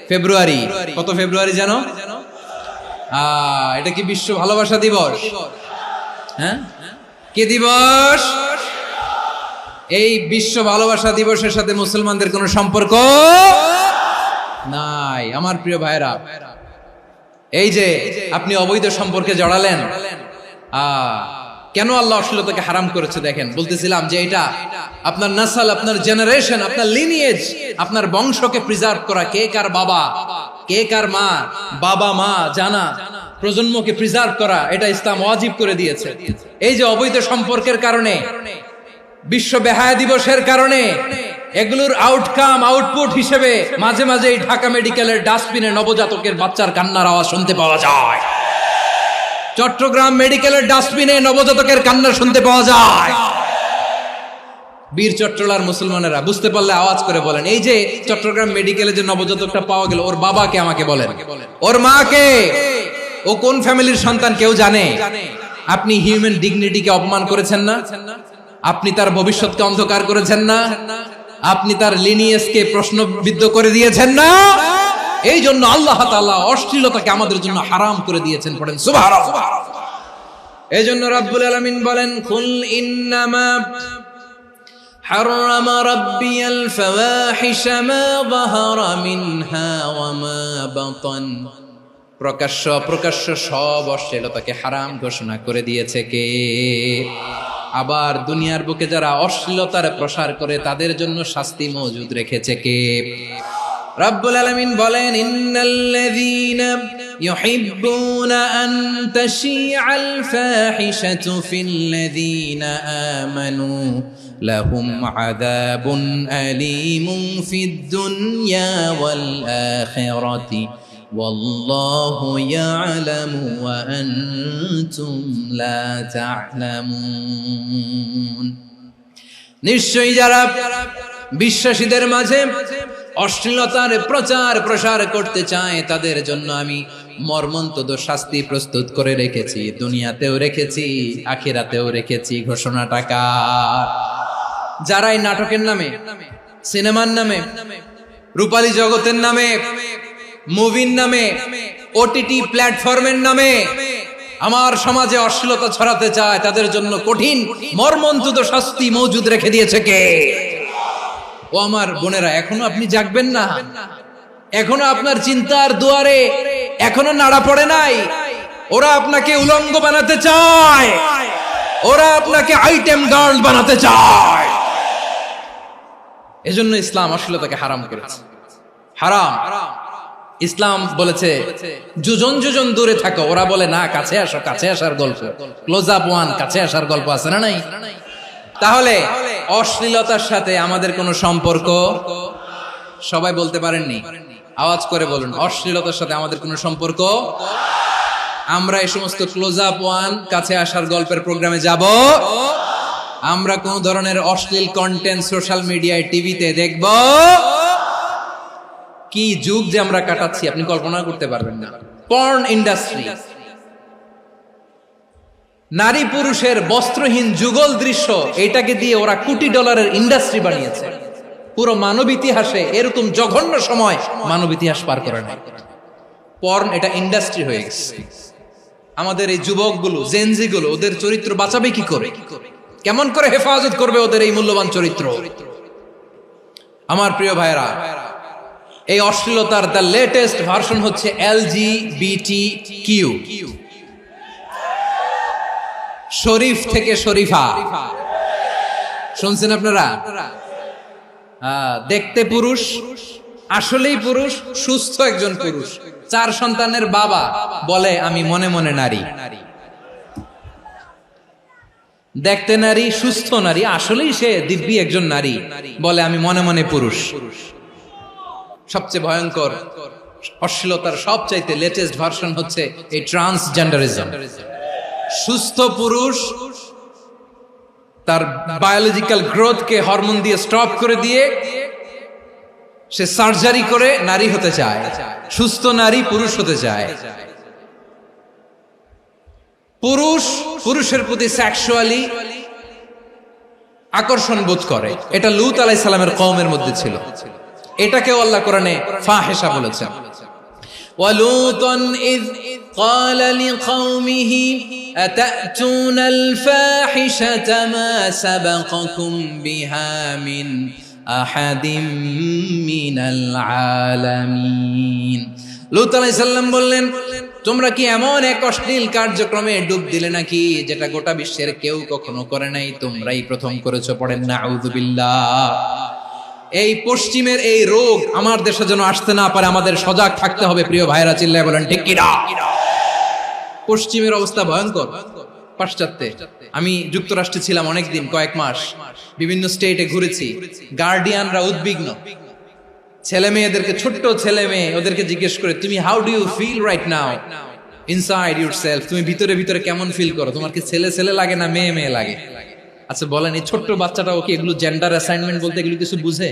ফেব্রুয়ারি, কত ফেব্রুয়ারি জানো? এটা কি বিশ্ব ভালোবাসা দিবস? হ্যাঁ, কি দিবস? এই বিশ্ব ভালোবাসা দিবসের সাথে মুসলমানদের কোনো সম্পর্ক নাই। আমার প্রিয় ভাইরা, এই যে আপনি অবৈধ সম্পর্কে জড়ালেন, কেন আল্লাহ অশ্লীলতাকে হারাম করেছে দেখেন। বলতেছিলাম যে এটা আপনার নাসল, আপনার জেনারেশন, আপনার লিনিয়েজ, আপনার বংশকে প্রিজার্ভ করা। কে কার বাবা, কে কার মা, বাবা মা জানা, প্রজন্মকে প্রিজার্ভ করা, এটা ইসলাম ওয়াজিব করে দিয়েছে। এই যে অবৈধ সম্পর্কের কারণে, বিশ্ব বেহায়া দিবসের কারণে, এগুলোর আউটকাম, আউটপুট হিসেবে মাঝে মাঝে এই ঢাকা মেডিকেলের ডাস্টবিনে নবজাতকের বাচ্চার কান্নার আওয়াজ শুনতে পাওয়া যায়। চট্টগ্রাম মেডিকেলের ডাস্টবিনে নবজাতকের কান্না শুনতে পাওয়া যায়। বীর চট্টলার মুসলমানেরা বুঝতে পারলে আওয়াজ করে বলেন, এই যে চট্টগ্রাম মেডিকেলে যে নবজাতকটা পাওয়া গেল, ওর বাবাকে আমাকে বলেন, ওর মাকে, ও কোন ফ্যামিলির সন্তান কেউ জানে? আপনি হিউম্যান ডিগনিটিকে অপমান করেছেন না? আপনি তার ভবিষ্যৎকে অন্ধকার করেছেন না? আপনি তার লিনিয়েজকে প্রশ্নবিদ্ধ করে দিয়েছেন না? এই জন্য আল্লাহ তাআলা অশ্লীলতাকে আমাদের জন্য হারাম করে দিয়েছেন। পড়েন সুবহানাল্লাহ। এই জন্য রাব্বুল আলামিন বলেন, কুল ইন্নামা হারামা রাব্বিয়াল ফাওয়াহিশা মা যাহারা মিনহা ওয়া মা বাতান। প্রকাশ্য অপ্রকাশ্য সব অশ্লীলতাকে হারাম ঘোষণা করে দিয়েছে কে? আবার দুনিয়ার বুকে যারা অশ্লীলতার প্রসার করে তাদের জন্য শাস্তি মজুদ রেখেছে কে? রব্বুল আলামিন বলেন, ইন্নাল্লাযীনা ইউহিব্বুনা আন তাশিআল ফাহিশাতু ফিল্লাযীনা আমানু লাহুম আযাবুন আলীমুন ফিদ দুনিয়া ওয়াল আখিরাতি ওয়াল্লাহু ইয়ালামু ওয়া আনতুম লা তা'লামুন। নিশ্চয়ই যারা বিশ্বাসীদের মাঝে অশ্লীলতার প্রচার প্রসার করতে চায় তাদের জন্য আমি মর্মন্তুদ শাস্তি প্রস্তুত করে রেখেছি, দুনিয়াতেও রেখেছি, আখিরাতেও রেখেছি। ঘোষণাটা কার? যারাই নাটকের নামে, সিনেমার নামে, রূপালী জগতের নামে, মুভির নামে, ওটিটি প্ল্যাটফর্মের নামে আমার সমাজে অশ্লীলতা ছড়াতে চায় তাদের জন্য কঠিন মর্মন্তুদ শাস্তি মজুদ রেখে দিয়েছে কে? ও আমার বোনেরা, এখনো আপনি জাগবেন না? এখনো আপনার চিন্তার দুয়ারে এখনো নাড়া পড়ে নাই? ওরা আপনাকে উলঙ্গ বানাতে চায়, ওরা আপনাকে আইটেম গার্ল বানাতে চায়। এজন্য ইসলাম অশ্লীলতাকে হারাম করেছে। হারাম। ইসলাম বলেছে যোজন যোজন দূরে থাকো, ওরা বলে না কাছে আসো, কাছে আসার গল্প, ক্লোজ আপ ওয়ান, কাছে আসার গল্প আছে না নাই? তাহলে অশ্লীলতার সাথে আমাদের কোনো সম্পর্ক? সবাই বলতে পারেননি, আওয়াজ করে বলুন, অশ্লীলতার সাথে আমাদের কোনো সম্পর্ক? আমরা এই সমস্ত ক্লোজ আপ ওয়ান, কাছে আসার গল্পের প্রোগ্রামে যাব? আমরা কোন ধরনের অশ্লীল কন্টেন্ট সোশ্যাল মিডিয়ায়, টিভিতে দেখব? কি যুগ যে আমরা কাটাচ্ছি আপনি কল্পনা করতে পারবেন না। পর্ন ইন্ডাস্ট্রি, নারী পুরুষের বস্ত্রহীন যুগল দৃশ্য, এটাকে দিয়ে ওরা কোটি ডলারের ইন্ডাস্ট্রি বানিয়েছে। পুরো মানব ইতিহাসে এরকম জঘন্য সময় মানব ইতিহাস পার করে না। পর্ন এটা ইন্ডাস্ট্রি হয়ে গেছে। আমাদের এই যুবকগুলো, জেনজিগুলো, ওদের চরিত্র বাঁচাবে কি করে? কেমন করে হেফাজত করবে ওদের এই মূল্যবান চরিত্র? আমার প্রিয় ভাইরা, এই অশ্লীলতার দ্য লেটেস্ট ভার্সন হচ্ছে LGBTQ, শরীফ থেকে শরীফা। শুনছেন আপনারা? দেখতে পুরুষ, আসলেই পুরুষ, সুস্থ একজন পুরুষ, 4 সন্তানের বাবা, বলে আমি মনে মনে নারী। দেখতে নারী, সুস্থ নারী, আসলেই সে দিব্যি একজন নারী, বলে আমি মনে মনে পুরুষ। সবচেয়ে ভয়ঙ্কর অশ্লীলতার সবচাইতে লেটেস্ট ভার্সন হচ্ছে এই ট্রান্সজেন্ডারিজম। সুস্থ পুরুষ তার বায়োলজিক্যাল গ্রোথকে হরমোন দিয়ে স্টপ করে দিয়ে সে সার্জারি করে নারী হতে চায়, সুস্থ নারী পুরুষ হতে চায়। পুরুষ পুরুষের প্রতি সেক্সুয়ালি আকর্ষণ বোধ করে, এটা লূত আলাইহিস সালামের কওমের মধ্যে ছিল। এটাকে আল্লাহ কোরআনে ফাহিশা বলেছেন। ওয়ালুতান ইয قال لقومه أتأتون الفاحشة ما سبقكم بها من أحد من العالمين। লূত আলাইহিস সালাম বললেন, তোমরা কি এমন এক অশ্লীল কার্যক্রমে ডুব দিলে নাকি যেটা গোটা বিশ্বের কেউ কখনো করে নাই, তোমরাই প্রথম করেছো? পড়েন নাউযুবিল্লাহ। এই পশ্চিমের এই রোগ আমার দেশে যেন আসতে না পারে, আমাদের সজাগ থাকতে হবে। প্রিয় ভাইরা, চিল্লায় বলেন ঠিক কি না? পশ্চিমের অবস্থা ভয়ঙ্কর। পাশ্চাত্যে, আমি যুক্তরাষ্ট্রে ছিলাম অনেকদিন, কয়েক মাস, বিভিন্ন স্টেটে ঘুরেছি। গার্ডিয়ানরা উদ্বিগ্ন, ছেলে মেয়েদেরকে, ছোট্ট ছেলে মেয়ে, ওদেরকে জিজ্ঞেস করে, তুমি how do you feel right now inside yourself? তুমি ভিতরে ভিতরে কেমন ফিল করো? তোমার কি ছেলে ছেলে লাগে না মেয়ে মেয়ে লাগে? আচ্ছা বলেন, এই ছোট্ট বাচ্চাটাও কি এগুলো জেন্ডার অ্যাসাইনমেন্ট বলতে এগুলো কিছু বুঝে?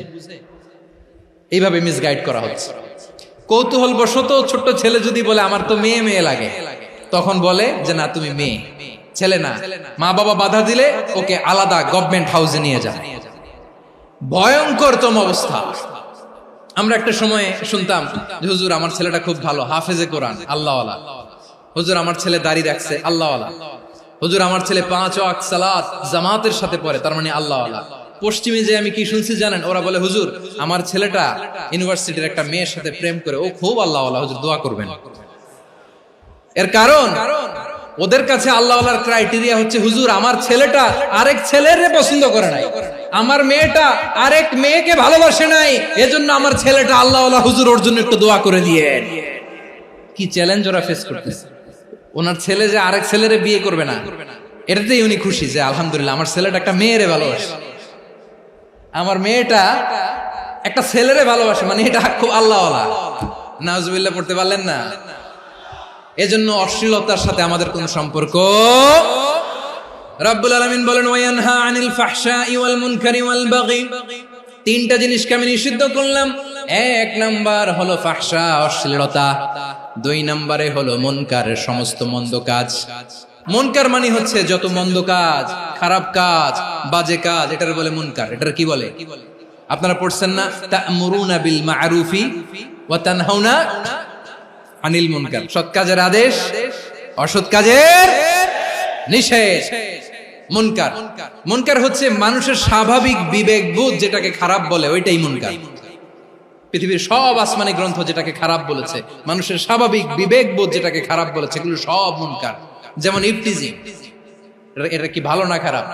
এইভাবে মিসগাইড করা হচ্ছে। কৌতূহল বশত ছোট্ট ছেলে যদি বলে আমার তো মেয়ে মেয়ে লাগে, তখন বলে যে না তুমি মেয়ে, ছেলে না। মা বাবা বাধা দিলে ওকে আলাদা গভর্নমেন্ট হাউসে নিয়ে যায়। ভয়ঙ্করতম অবস্থা। আমরা একটা সময় শুনতাম যে হুজুর আমার ছেলেটা খুব ভালো, হাফেজে কোরআন, আল্লাহওয়ালা। হুজুর আমার ছেলে দাড়ি রাখছে, আল্লাহওয়ালা। হুজুর আমার ছেলে 5 ওয়াক্ত সালাত জামাতের সাথে পড়ে, তার মানে আল্লাহওয়ালা। পশ্চিমে যে আমি কি শুনছি জানেন? ওরা বলে হুজুর আমার ছেলেটা ইউনিভার্সিটির একটা মেয়ের সাথে প্রেম করে, ও খুব আল্লাহওয়ালা, হুজুর দোয়া করবেন। এর কারণ ওদের কাছে আল্লাহওয়ালার ক্রাইটেরিয়া হচ্ছে, হুজুর আমার ছেলেটা আরেক ছেলের পছন্দ করে নাই, আমার মেয়েটা আরেক মেয়েকে ভালোবাসে নাই, এজন্য আমার ছেলেটা আল্লাহওয়ালা, হুজুর ওর জন্য একটু দোয়া করে দিয়ে। কি চ্যালেঞ্জ ওরা ফেস করতেছে। ওনার ছেলে যে আরেক ছেলেরে বিয়ে করবে না, এটাতেই উনি খুশি যে আলহামদুলিল্লাহ আমার ছেলেটা একটা মেয়েরে ভালোবাসে, আমার মেয়েটা একটা ছেলেরে ভালোবাসে, মানে এটা খুব আল্লাহওয়ালা। নাউজুবিল্লাহ পড়তে পারলেন না? এজন্য অশ্লীলতার সাথে আমাদের কোনো সম্পর্ক। রাব্বুল আলামিন বলেন ওয়ায়ানহা আনিল ফাহশাই ওয়াল মুনকারি ওয়াল বাগি, তিনটা জিনিসকে আমি নিষিদ্ধ করলাম। এক নাম্বার হলো ফাহশা, অশ্লীলতা। দুই নম্বরে হলো মুনকার, সমস্ত মন্দ কাজ। মুনকার মানে হচ্ছে যত মন্দ কাজ, খারাপ কাজ, বাজে কাজ, এটার বলে মুনকার। এটার কি বলে? আপনারা পড়ছেন না, তা'মুরুনা বিল মা'রুফি ওয়া তানহাউনা আনিল মুনকার। সৎ কাজের আদেশ, অসৎ কাজের নিষেধ। মুনকার, মুনকার হচ্ছে মানুষের স্বাভাবিক বিবেকবোধ যেটাকে খারাপ বলে, ওইটাই মুনকার। পৃথিবীর সব আসমানি গ্রন্থ যেটাকে খারাপ বলেছে, মানুষের স্বাভাবিক বিবেকবোধ যেটাকে খারাপ বলেছে, এগুলো সব মুনকার। যেমন ইফতিজিং, এটা কি ভালো না খারাপ?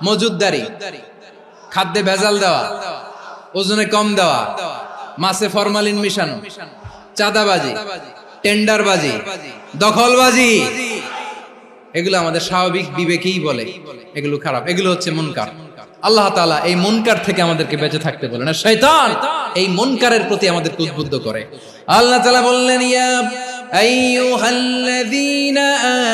মজুদদারি, খাদ্যে ভেজাল দেওয়া, ওজনে কম দেওয়া, মাছে ফরমালিন মিশানো, চাঁদাবাজি, টেন্ডারবাজি, দখলবাজি, এগুলো আমাদের স্বাভাবিক বিবেকেই বলে এগুলো খারাপ, এগুলো হচ্ছে মুনকার। আল্লাহ তাআলা এই মুনকার থেকে আমাদেরকে বেঁচে থাকতে বলেন, আর শয়তান এই মুনকারের প্রতি আমাদেরকে উদ্বুদ্ধ করে। আল্লাহ তাআলা বললেন, ইয়া আইয়ুহাল্লাযীনা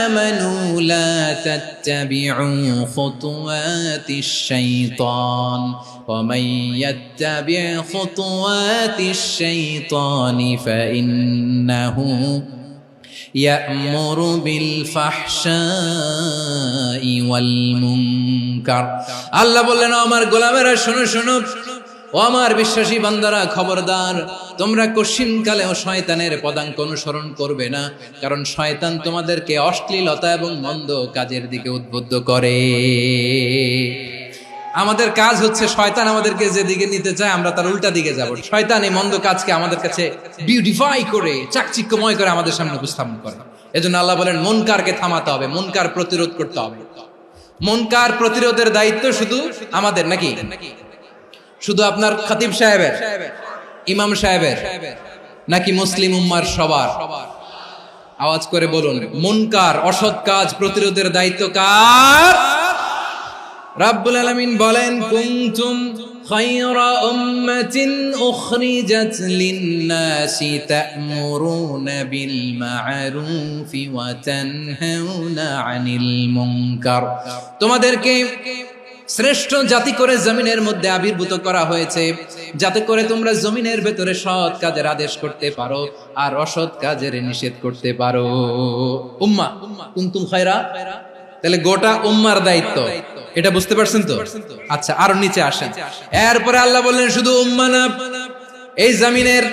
আমানু লা তাত্তাবিউ খুতুওয়াতিশ শাইতান ওয়া মান ইয়াত্তাবি' খুতুওয়াতিশ শাইতানি ফাইন্নাহু ইয়া'মুরু বিল ফাহশাই ওয়াল মুনকার। আল্লাহ বললেন, আমার গোলামেরা শোনো শোনো, ও আমার বিশ্বাসী বান্দারা খবরদার, তোমরা কশিনকালেও শয়তানের পদাঙ্ক অনুসরণ করবে না, কারণ শয়তান তোমাদেরকে অশ্লীলতা এবং মন্দ কাজের দিকে উদ্বুদ্ধ করে। আমাদের কাজ হচ্ছে শয়তান আমাদেরকে যেদিকে নিতে চায় আমরা তার উল্টা দিকে যাব। শয়তান এই মন্দ কাজকে আমাদের কাছে বিউটিফাই করে, চাকচিক্যময় করে আমাদের সামনে উপস্থাপন করে। এজন্য আল্লাহ বলেন মুনকারকে থামাতে হবে, মুনকার প্রতিরোধ করতে হবে। মুনকার প্রতিরোধের দায়িত্ব শুধু আমাদের নাকি? শুধু আপনার খতিব সাহেবের, ইমাম সাহেবের, নাকি মুসলিম উম্মার সবার? আওয়াজ করে বলুন, মুনকার অসৎ কাজ প্রতিরোধের দায়িত্ব কার? রাব্বুল আলামিন বলেন, কুনতুম খায়রা উম্মাতিন উখরিজাত লিন-নাসি তা'মুরুনা বিল মা'রুফি ওয়া তানহাউনা আনিল মুনকার। তোমাদেরকে শ্রেষ্ঠ জাতি করে জমিনের মধ্যে আবির্ভূত করা হয়েছে, যাতে করে তোমরা জমিনের ভেতরে সৎ কাজের আদেশ করতে পারো আর অসৎ কাজের নিষেধ করতে পারো। উম্মাহ, কুনতুম খায়রা, তাহলে গোটা উম্মার দায়িত্ব, এটা বুঝতে পারছেন তো? আচ্ছা, আরো নিচে আসেন। এরপরে আল্লাহ বললেন, শুধু উম্মাহ না, এই জমিনের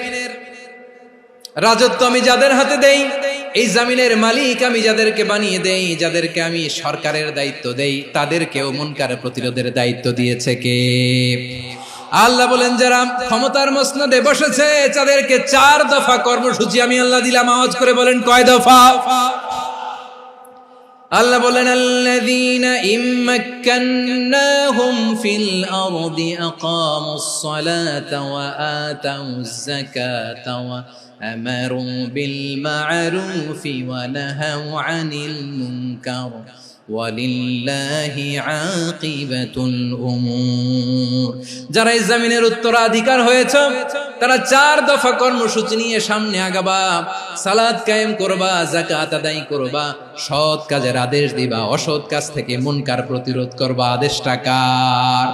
রাজত্ব আমি যাদের হাতে দেই, এই জমিনের মালিক আমি যাদেরকে বানিয়ে দেই, যাদেরকে আমি সরকারের দায়িত্ব দেই, তাদেরকেও মুনকার প্রতিরোধের দায়িত্ব দিয়েছে কে? আল্লাহ বলেন, যারা ক্ষমতার মসনদে বসেছে তাদেরকে 4 দফা কর্মসূচি আমি আল্লাহ দিলাম। আওয়াজ করে বলেন, কয় দফা? আল্লাহ বলেন, আল্লাযীনা ইম্মাক্কান্নাহুম ফিল আরদি আকামুস সালাতা ওয়া আতাউয যাকাতা ওয়া আমারু বিল মা'রুফি ওয়া নাহাউ আনিল মুনকার ওয়ালিল্লাহি আকিবাতুল উমুর। যারা এই জমিনের উত্তরাধিকার হয়েছে তারা 4 দফা কর্মসূচি নিয়ে সামনে আগাবা। সালাত কায়েম করবা, যাকাত আদায় করবা, সৎ কাজের আদেশ দিবা, অসৎ কাজ থেকে মুনকার প্রতিরোধ করবা। আদেশটা কার?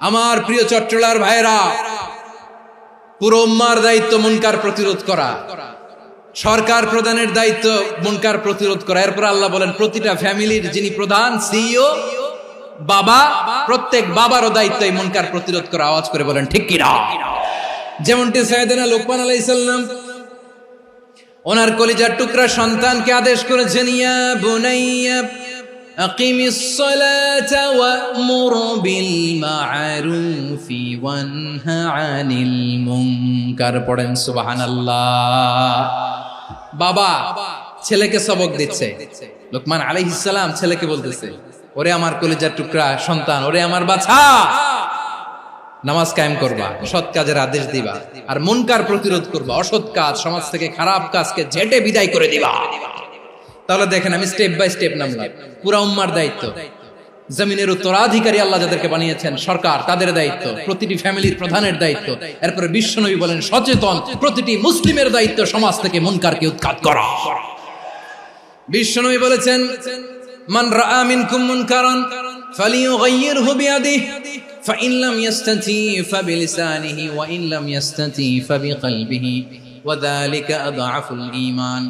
আমার প্রিয় চট্টলার ভাইরা, পুরো উম্মার দায়িত্ব মুনকার প্রতিরোধ করা, সরকার প্রধানের দায়িত্ব মুনকার প্রতিরোধ করা। এরপর আল্লাহ বলেন, প্রতিটা ফ্যামিলির যিনি প্রধান, সিইও, বাবা, প্রত্যেক বাবারও দায়িত্ব এই মুনকার প্রতিরোধ করা। আওয়াজ করে বলেন ঠিক কি না? যেমনটি সাইয়েদনা লুকমান আলাইহিস সালাম ওনার কলিজার টুকরা সন্তানকে আদেশ করেছেন, ইয়া বুনাইয়া আকিমিস সালাতা ওয়া'মুর বিল মা'রুফি ওয়ানহা আনিল মুনকার। পড়েন সুবহানাল্লাহ। বাবা ছেলেকে সবক দিচ্ছে। লোকমান আলাইহিস সালাম ছেলেকে বলতেছে, ওরে আমার কলিজার টুকরা সন্তান, ওরে আমার বাছা, নামাজ কায়েম করবা, সৎ কাজের আদেশ দিবা, আর মুনকার প্রতিরোধ করবা, অসৎ কাজ, সমাজ থেকে খারাপ কাজকে ঝেঁটে বিদায় করে দিবা। তাহলে দেখেন আমি স্টেপ বাই স্টেপ নামলাম। পুরা উম্মার দায়িত্ব, জমিনের উত্তরাধিকারী আল্লাহ যাদেরকে বানিয়েছেন সরকার, তাদের দায়িত্ব, প্রতিটি ফ্যামিলির প্রধানের দায়িত্ব, এরপরে বিশ্বনবী বলেন সচেতন প্রতিটি মুসলিমের দায়িত্ব সমাজ থেকে মুনকারকে উৎখাত করা। বিশ্বনবী বলেছেন, মান রাআ মিনকুম মুনকারান ফালিয়ুগাইয়িরহু বিয়াদিহি ফাইন লাম ইয়াস্তাতি ফাবিলিসানিহি ওয়া ইন লাম ইয়াস্তাতি ফাবিকলবিহি ওয়া যালিকা আযআফুল ঈমান।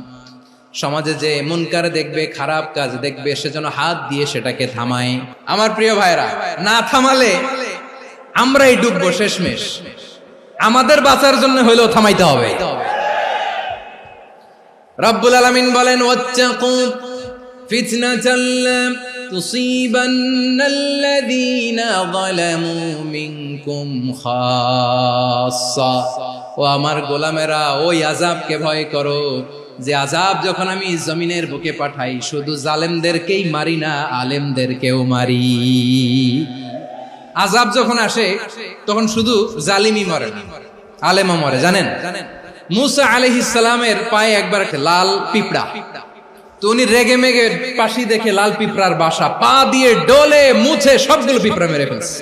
সমাজে যে মুনকার দেখবে, খারাপ কাজ দেখবে, সে যেন হাত দিয়ে সেটাকে থামায়। আমার প্রিয় ভাইরা, না থামালে আমরাই ডুববো শেষমেশ। আমাদের বাঁচার জন্য হইলেও থামাইতে হবে। রব্বুল আলামিন বলেন, ওয়াত্তাকু ফিতনাতাল লা তুসিবান্নাল্লাযীনা যালামু মিনকুম খাসসা। ও আমার গোলামেরা, ওই আযাবকে ভয় করো যে আযাব যখন আমি জমিনের বুকে পাঠাই, শুধু জালেমদেরকেই মারি না, আলেমদেরকেও মারি। আযাব যখন আসে তখন শুধু জালিমই মরে না, আলেমও মরে। জানেন, মুসা আলাইহিস সালামের পায়ে একবার লাল পিঁপড়া, তো উনি রেগে মেগে পাশি দেখে লাল পিঁপড়ার বাসা, পা দিয়ে ডলে মুছে সবগুলো পিঁপড়া মেরে ফেলছে।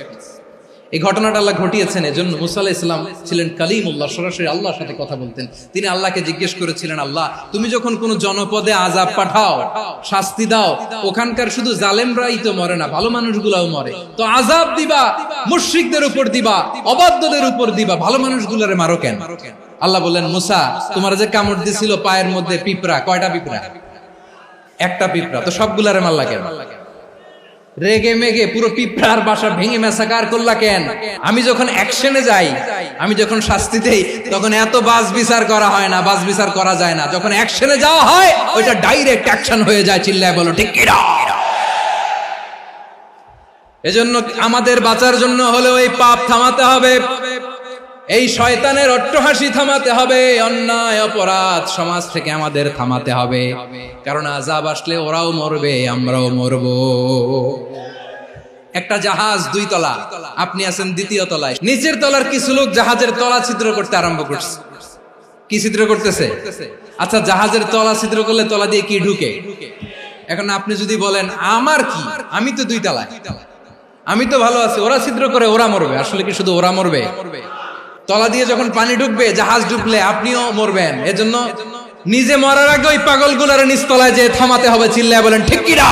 এই ঘটনাটা আল্লাহ ঘটিয়েছেন। এজন্য মুসা আলাইহিস সালাম ছিলেন কালিমুল্লাহ, সরাসরি আল্লাহর সাথে কথা বলতেন। তিনি আল্লাহকে জিজ্ঞেস করেছিলেন, আল্লাহ তুমি যখন কোন জনপদে আযাব পাঠাও, শাস্তি দাও, ওখানকার শুধু জালেমরাই তো মরে না, ভালো মানুষগুলাও মরে, তো আযাব দিবা মুশরিকদের উপর দিবা, অবাধ্যদের উপর দিবা, ভালো মানুষগুলোরে মারো কেন? আল্লাহ বললেন, মুসা তোমার যে কামড় দিছিল পায়ের মধ্যে পিঁপড়া, কয়টা পিঁপড়া? একটা পিঁপড়া, তো সবগুলারে মারলা কেন? রেগে মেগে পুরো পিঁপড়ার বাসা ভেঙে মেসাকার করলা কেন? আমি যখন অ্যাকশনে যাই, আমি যখন শাস্তি দেই, তখন এত বাস বিচার করা হয় না, বাস বিচার করা যায় না। যখন অ্যাকশনে যাওয়া হয়, ওইটা ডাইরেক্ট অ্যাকশন হয়ে যায়। চিল্লায় বলো ঠিক কিনা? এজন্য আমাদের বাঁচার জন্য হলেও এই পাপ থামাতে হবে, এই শয়তানের অট্টহাসি থামাতে হবে, অন্যায় অপরাধ সমাজ থেকে আমাদের থামাতে হবে। কারণ আযাব আসলে ওরাও মরবে, আমরাও মরব। একটা জাহাজ 2 তলা, আপনি আছেন 2য় তলায়। নিচের তলার কিছু লোক জাহাজের তলা ছিদ্র করতে আরম্ভ করছে। কি ছিদ্র করতেছে? আচ্ছা, জাহাজের তলা ছিদ্র করলে তলা দিয়ে কি ঢুকে? এখন আপনি যদি বলেন আমার কি, আমি তো 2 তলায়, আমি তো ভালো আছি, ওরা ছিদ্র করে ওরা মরবে। আসলে কি শুধু ওরা মরবে? তলা দিয়ে যখন পানি ঢুকবে, জাহাজ ডুবলে আপনিও মরবেন। এজন্য নিজে মরার আগে ওই পাগলগুলোর নিচতলায় যে থামাতে হবে। চিল্লায় বলেন ঠিক কিনা?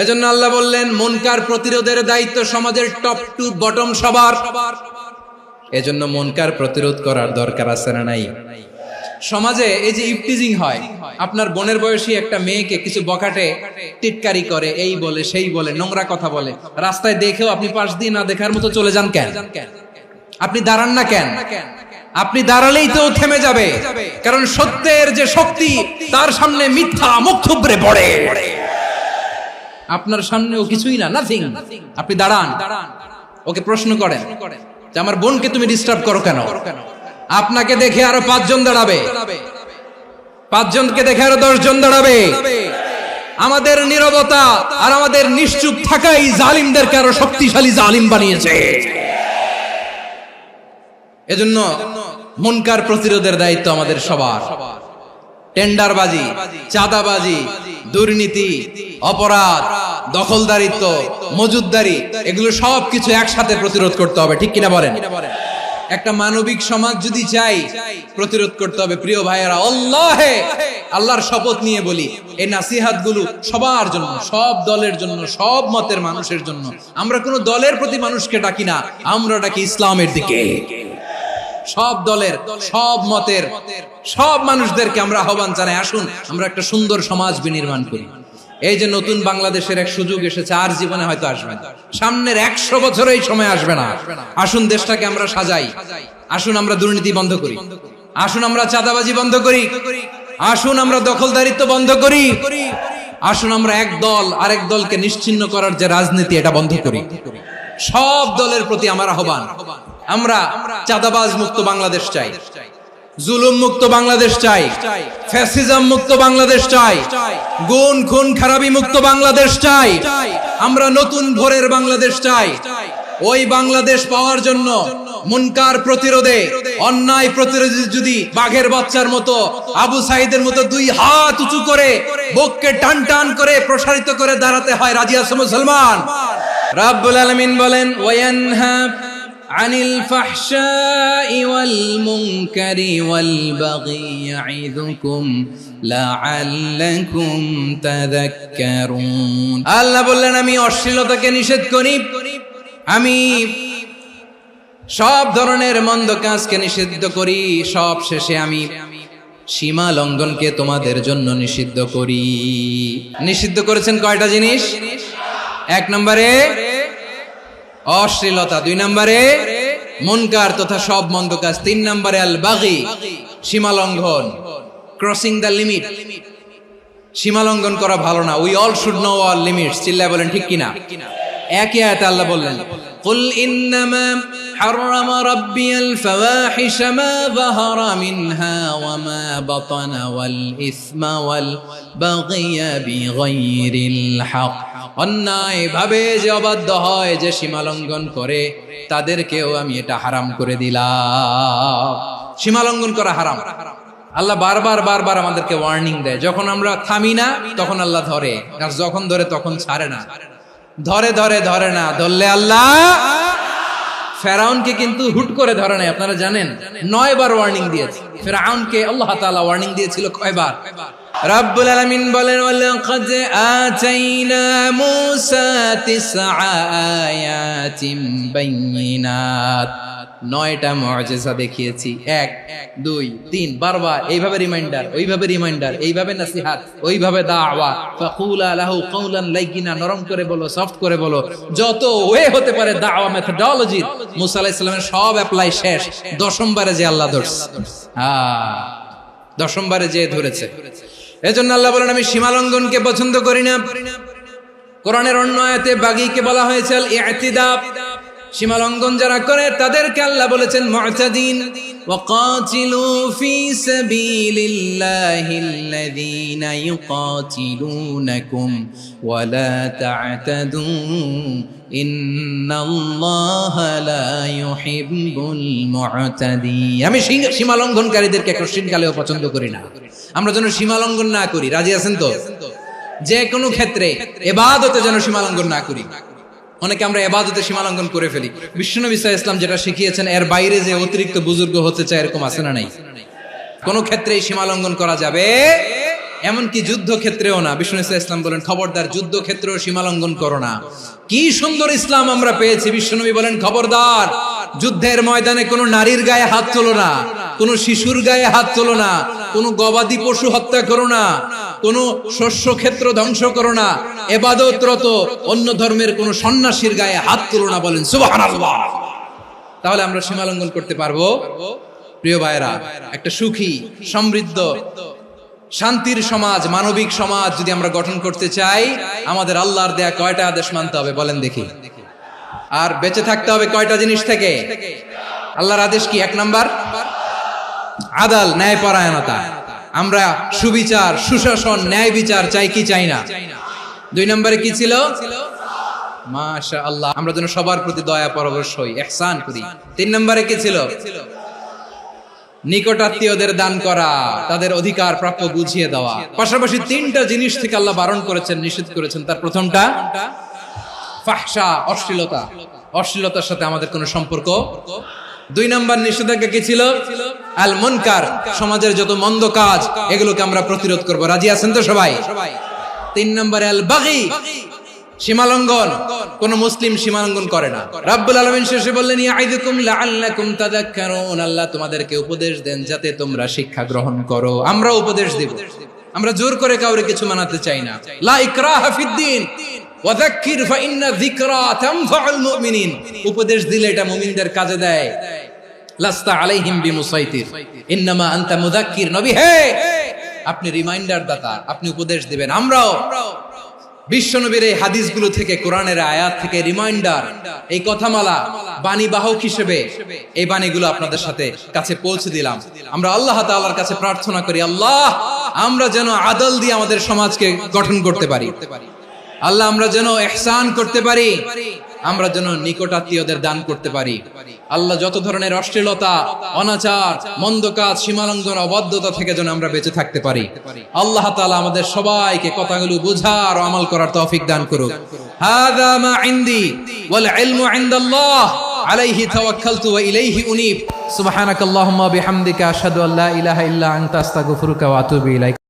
এজন্য আল্লাহ বললেন, মুনকার প্রতিরোধের দায়িত্ব সমাজের টপ টু বটম সবার। এজন্য মুনকার প্রতিরোধ করার দরকার আছে না নাই? সমাজে এই যে ইফটিজিং হয়, আপনার বোনের বয়সী একটা মেয়েকে কিছু বখাটে টিটকারি করে, এই বলে সেই বলে, নোংরা কথা বলে, রাস্তায় দেখেও আপনি পাশ দিয়ে না দেখার মতো চলে যান কেন? আপনি দাঁড়ান না কেন? আপনি দাঁড়ালেই তো থেমে যাবে, কারণ সত্যের যে শক্তি, তার সামনে মিথ্যা মুখ থুবড়ে পড়ে। আপনার সামনে ও কিছুই না, নাথিং। আপনি দাঁড়ান, ওকে প্রশ্ন করেন যে আমার বোনকে তুমি ডিস্টার্ব করো কেন? আপনাকে দেখে আরো 5 জন দাঁড়াবে, 5 জনকে দেখে আরো 10 জন দাঁড়াবে। আমাদের নীরবতা আর আমাদের নিশ্চুপ থাকাই জালিমদেরকে আরো শক্তিশালী জালিম বানিয়েছে। এজন্য মুনকার প্রতিরোধের দায়িত্ব আমাদের সবার। টেন্ডারবাজি, চাঁদাবাজি, দুর্নীতি, অপরাধ, দখলদারিত্ব, মজুদদারি, এগুলো সবকিছু একসাথে প্রতিরোধ করতে হবে। ঠিক কিনা বলেন? একটা মানবিক সমাজ যদি চাই, প্রতিরোধ করতে হবে। প্রিয় ভাইয়েরা, আল্লাহর শপথ নিয়ে বলি, এই নাসিহাত গুলো সবার জন্য, সব দলের জন্য, সব মতের মানুষের জন্য। আমরা কোনো দলের প্রতি মানুষকে ডাকি না, আমরা ডাকি ইসলামের দিকে। সব দলের, সব মতের, সব মানুষদেরকে আমরা আহ্বান জানাই, আসুন আমরা একটা সুন্দর সমাজ বিনির্মাণ করি। এই যে নতুন বাংলাদেশের এক সুযোগ এসেছে, আর জীবনে হয়তো আসবে না, সামনের 100 বছর এই সময় আসবে না। আসুন দেশটাকে আমরা সাজাই, আসুন আমরা দুর্নীতি বন্ধ করি, আসুন আমরা চাঁদাবাজি বন্ধ করি, আসুন আমরা দখলদারিত্ব বন্ধ করি, আসুন আমরা এক দল আরেক দলকে নিশ্চিহ্ন করার যে রাজনীতি, এটা বন্ধ করি। সব দলের প্রতি আমার আহ্বান, আমরা চাঁদাবাজ মুক্ত বাংলাদেশ চাই, জুলুম মুক্ত বাংলাদেশ চাই, ফ্যাসিজম মুক্ত বাংলাদেশ চাই, গুণ খুন খারাপি মুক্ত বাংলাদেশ চাই, আমরা নতুন ভোরের বাংলাদেশ চাই। ওই বাংলাদেশ পাওয়ার জন্য মুনকার প্রতিরোধে, অন্যায় প্রতিরোধে যদি বাঘের বাচ্চার মতো, আবু সাইদের মতো দুই হাত উঁচু করে বুককে টান টান করে প্রসারিত করে দাঁড়াতে হয়, রাজি আছো মুসলমান? রাব্বুল আলামিন বলেন, ওয়ায়ানহা আনিল ফাহশাই ওয়াল মুনকারি ওয়াল বাগি ইয়াইযুকুম লাআল্লাকুম তাযাক্কারুন। আল্লাহ বললেন, আমি অশ্লীলতাকে নিষেধ করি, আমি সব ধরনের মন্দ কাজকে নিষিদ্ধ করি, সব শেষে আমি সীমা লঙ্ঘনকে তোমাদের জন্য নিষিদ্ধ করি। নিষিদ্ধ করেছেন কয়টা জিনিস? 1 নম্বরে অশ্লীলতা, 2 নম্বরে মুনকার তথা সব মন্দ কাজ, 3 নম্বরে আল বাগি সীমা লঙ্ঘন, ক্রসিং দ্য লিমিট। সীমা লঙ্ঘন করা ভালো না। We all should know our limits. চিল্লায় বলেন ঠিক কিনা? একই আয়াতে আল্লাহ বললেন, কুল ইন্নামা হারামা রাব্বিয়াল ফাওয়াহিশা মা যাহারা মিনহা ওয়া মা বাতানা ওয়াল ইসমা ওয়াল বাগিয়া বিগাইরিল হক। অন্যায় ভাবে যে অবাধ্য হয়, যে সীমা লঙ্ঘন করে, তাদেরকেও আমি এটা হারাম করে দিলাম। সীমা লঙ্ঘন করা হারাম। আল্লাহ বারবার বারবার আমাদেরকে ওয়ার্নিং দেয়। যখন আমরা থামি না তখন আল্লাহ ধরে, আর যখন ধরে তখন ছাড়ে না। ধরে ধরে ধরে না, ধরলে আল্লাহ। ফেরাউনকে কিন্তু হুট করে ধরে নাই, আপনারা জানেন 9 বার ওয়ার্নিং দিয়েছে। ফেরাউনকে আল্লাহ তাআলা ওয়ার্নিং দিয়েছিল কয়বার? রাব্বুল আলামিন বলেন, ওয়ালাকাদ আতাইনা মূসা 9 আয়াতিন বাইয়িনাত। 9টা মুআজিজা দেখিয়েছি, 1 2 3 বারবার এইভাবে রিমাইন্ডার, ওইভাবে রিমাইন্ডার, এইভাবে নসিহত, ওইভাবে দাওয়া। ফাকুলা লাহু কাওলান লাইয়িনা, নরম করে বলো, সফট করে বলো, যত ওয়ে হতে পারে দাওয়া মেথডোলজি। মুসা আলাইহিস সালামের সব অ্যাপ্লাই শেষ, 10ম বারে যে আল্লাহ ধরছে। 10ম বারে যে ধরেছে। এজন্য আল্লাহ বলেন, আমি সীমা লঙ্ঘনকে পছন্দ করি না। কোরআনের অন্য আয়াতে বাগীকে বলা হয়েছে আল ইতিদা। সীমা লঙ্ঘন যারা করে তাদেরকে আল্লাহ বলেছেন মুতাদিন। ওয়াকাতিলু ফি সাবিলিল্লাহিল্লাযীনা ইউকাতিলুনাকুম ওয়া লা তা'তাদু ইন্নাল্লাহা লা ইউহিব্বুল মুতাদিন। আমি সীমা লঙ্ঘনকারীদেরকে কোশ্চিনকালেও পছন্দ করি না। আমরা যেন সীমা লঙ্ঘন না করি, রাজি আছেন তো? যে কোনো ক্ষেত্রে ইবাদতে যেন সীমা লঙ্ঘন না করি। অনেকে আমরা ইবাদতে সীমা লঙ্ঘন করে ফেলি। বিশ্বনবী সাল্লাল্লাহু আলাইহি ওয়াসাল্লাম যেটা শিখিয়েছেন, এর বাইরে যে অতিরিক্ত বুজুর্গ হতে চায়, এরকম আছে না নাই? কোন ক্ষেত্রেই সীমা লঙ্ঘন করা যাবে, এমনকি যুদ্ধ ক্ষেত্রেও না। বিশ্বনবী সাল্লাল্লাহু আলাইহি ওয়াসাল্লাম বলেন, খবরদার যুদ্ধ ক্ষেত্রেও সীমা লঙ্ঘন করো না। কি সুন্দর ইসলাম আমরা পেয়েছি। বিশ্বনবী বলেন, খবরদার যুদ্ধের ময়দানে কোনো নারীর গায়ে হাত তোলো না, কোনো শিশুর গায়ে হাত তোলো না, কোনো গবাদি পশু হত্যা করো না, কোনো শস্য ক্ষেত্র ধ্বংস করো না, ইবাদতরত অন্য ধর্মের কোনো সন্ন্যাসীর গায়ে হাত তোলো না। বলেন সুবহানাল্লাহ। তাহলে আমরা সীমা লঙ্ঘন করতে পারবো? প্রিয় ভাইরা, একটা সুখী, সমৃদ্ধ, শান্তির সমাজ, মানবিক সমাজ যদি আমরা গঠন করতে চাই, আমাদের আল্লাহর দেয়া কয়টা আদেশ মানতে হবে বলেন দেখি? আর বেঁচে থাকতে হবে কয়টা জিনিস থেকে? আল্লাহর আদেশ কি? 1 নাম্বার আদাল, ন্যায়পরায়ণতা। আমরা সুবিচার, সুশাসন, ন্যায় বিচার চাই কি চাই না? 2 নম্বরে কি ছিল? মাশাআল্লাহ, আমরা যেন সবার প্রতি দয়া পরবশ হই, ইহসান করি। 3 নম্বরে কি ছিল? নিকটাত্মীয়দের দান করা, তাদের অধিকার প্রাপ্য বুঝিয়ে দেওয়া। পাশাপাশি 3টা জিনিস থেকে আল্লাহ বারণ করেছেন, নিষেধ করেছেন। তার প্রথমটা ফাহশা, অশ্লীলতা। অশ্লীলতার সাথে আমাদের কোনো সম্পর্ক। 2 নম্বর নিষেধাজ্ঞা কি ছিল? আল মুনকার, সমাজের যত মন্দ কাজ, এগুলোকে আমরা প্রতিরোধ করব। রাজি আছেন তো সবাই? 3 নম্বরে আল বাগী, সীমালঙ্ঘন। কোন মুসলিম সীমালঙ্ঘন করে না। রাব্বুল আলামিন শেষে বললেন, ইয়াইদুকুম লাআল্লাকুম তাযাক্কারুন। আল্লাহ তোমাদেরকে উপদেশ দেন যাতে তোমরা শিক্ষা গ্রহণ করো। আমরা উপদেশ দেব, আমরা জোর করে কাউরে কিছু মানাতে চাই না। লা ইকরাহা ফিদ্দিন ওয়াযাক্কির ফাইন্না যিকরা তানফাউল মুমিনিন। উপদেশ দিলে এটা মুমিনদের কাজে দেয়। লাস্তা আলাইহিম বিমুসাইতির ইন্নামা আনতা মুযাক্কির। নবী হে, আপনি রিমাইন্ডার দাতা, আপনি উপদেশ দিবেন। আমরাও বিশ্বনবীর এই হাদিসগুলো থেকে, কোরআনের আয়াত থেকে রিমাইন্ডার, এই কথামালা বাণী বাহক হিসেবে এই বাণীগুলো আপনাদের সাথে কাছে পৌঁছে দিলাম। আমরা আল্লাহ তাআলার কাছে প্রার্থনা করি, আল্লাহ আমরা যেন আদল দিয়ে আমাদের সমাজকে গঠন করতে পারি। আল্লাহ আমরা যেন ইহসান করতে পারি, আমরা যেন নিকটাত্মীয়দের দান করতে পারি। আল্লাহ যত ধরনের অশ্লীলতা, অনাচার, মন্দ কাজ, সীমালঙ্ঘন, অবাধ্যতা থেকে যেন আমরা বেঁচে থাকতে পারি। আল্লাহ তাআলা আমাদের সবাইকে কথাগুলো বুঝার ও আমল করার তৌফিক দান করুক। হাযা মা ইনদি ওয়াল ইলমু ইনদাল্লাহ আলাইহি তাওয়াক্কালতু ওয়া ইলাইহি উনীব। সুবহানাকাল্লাহুম্মা বিহামদিকা আশহাদু আল্লা ইলাহা ইল্লা আনতা আস্তাগফিরুকা ওয়া আতুবু ইলাইক।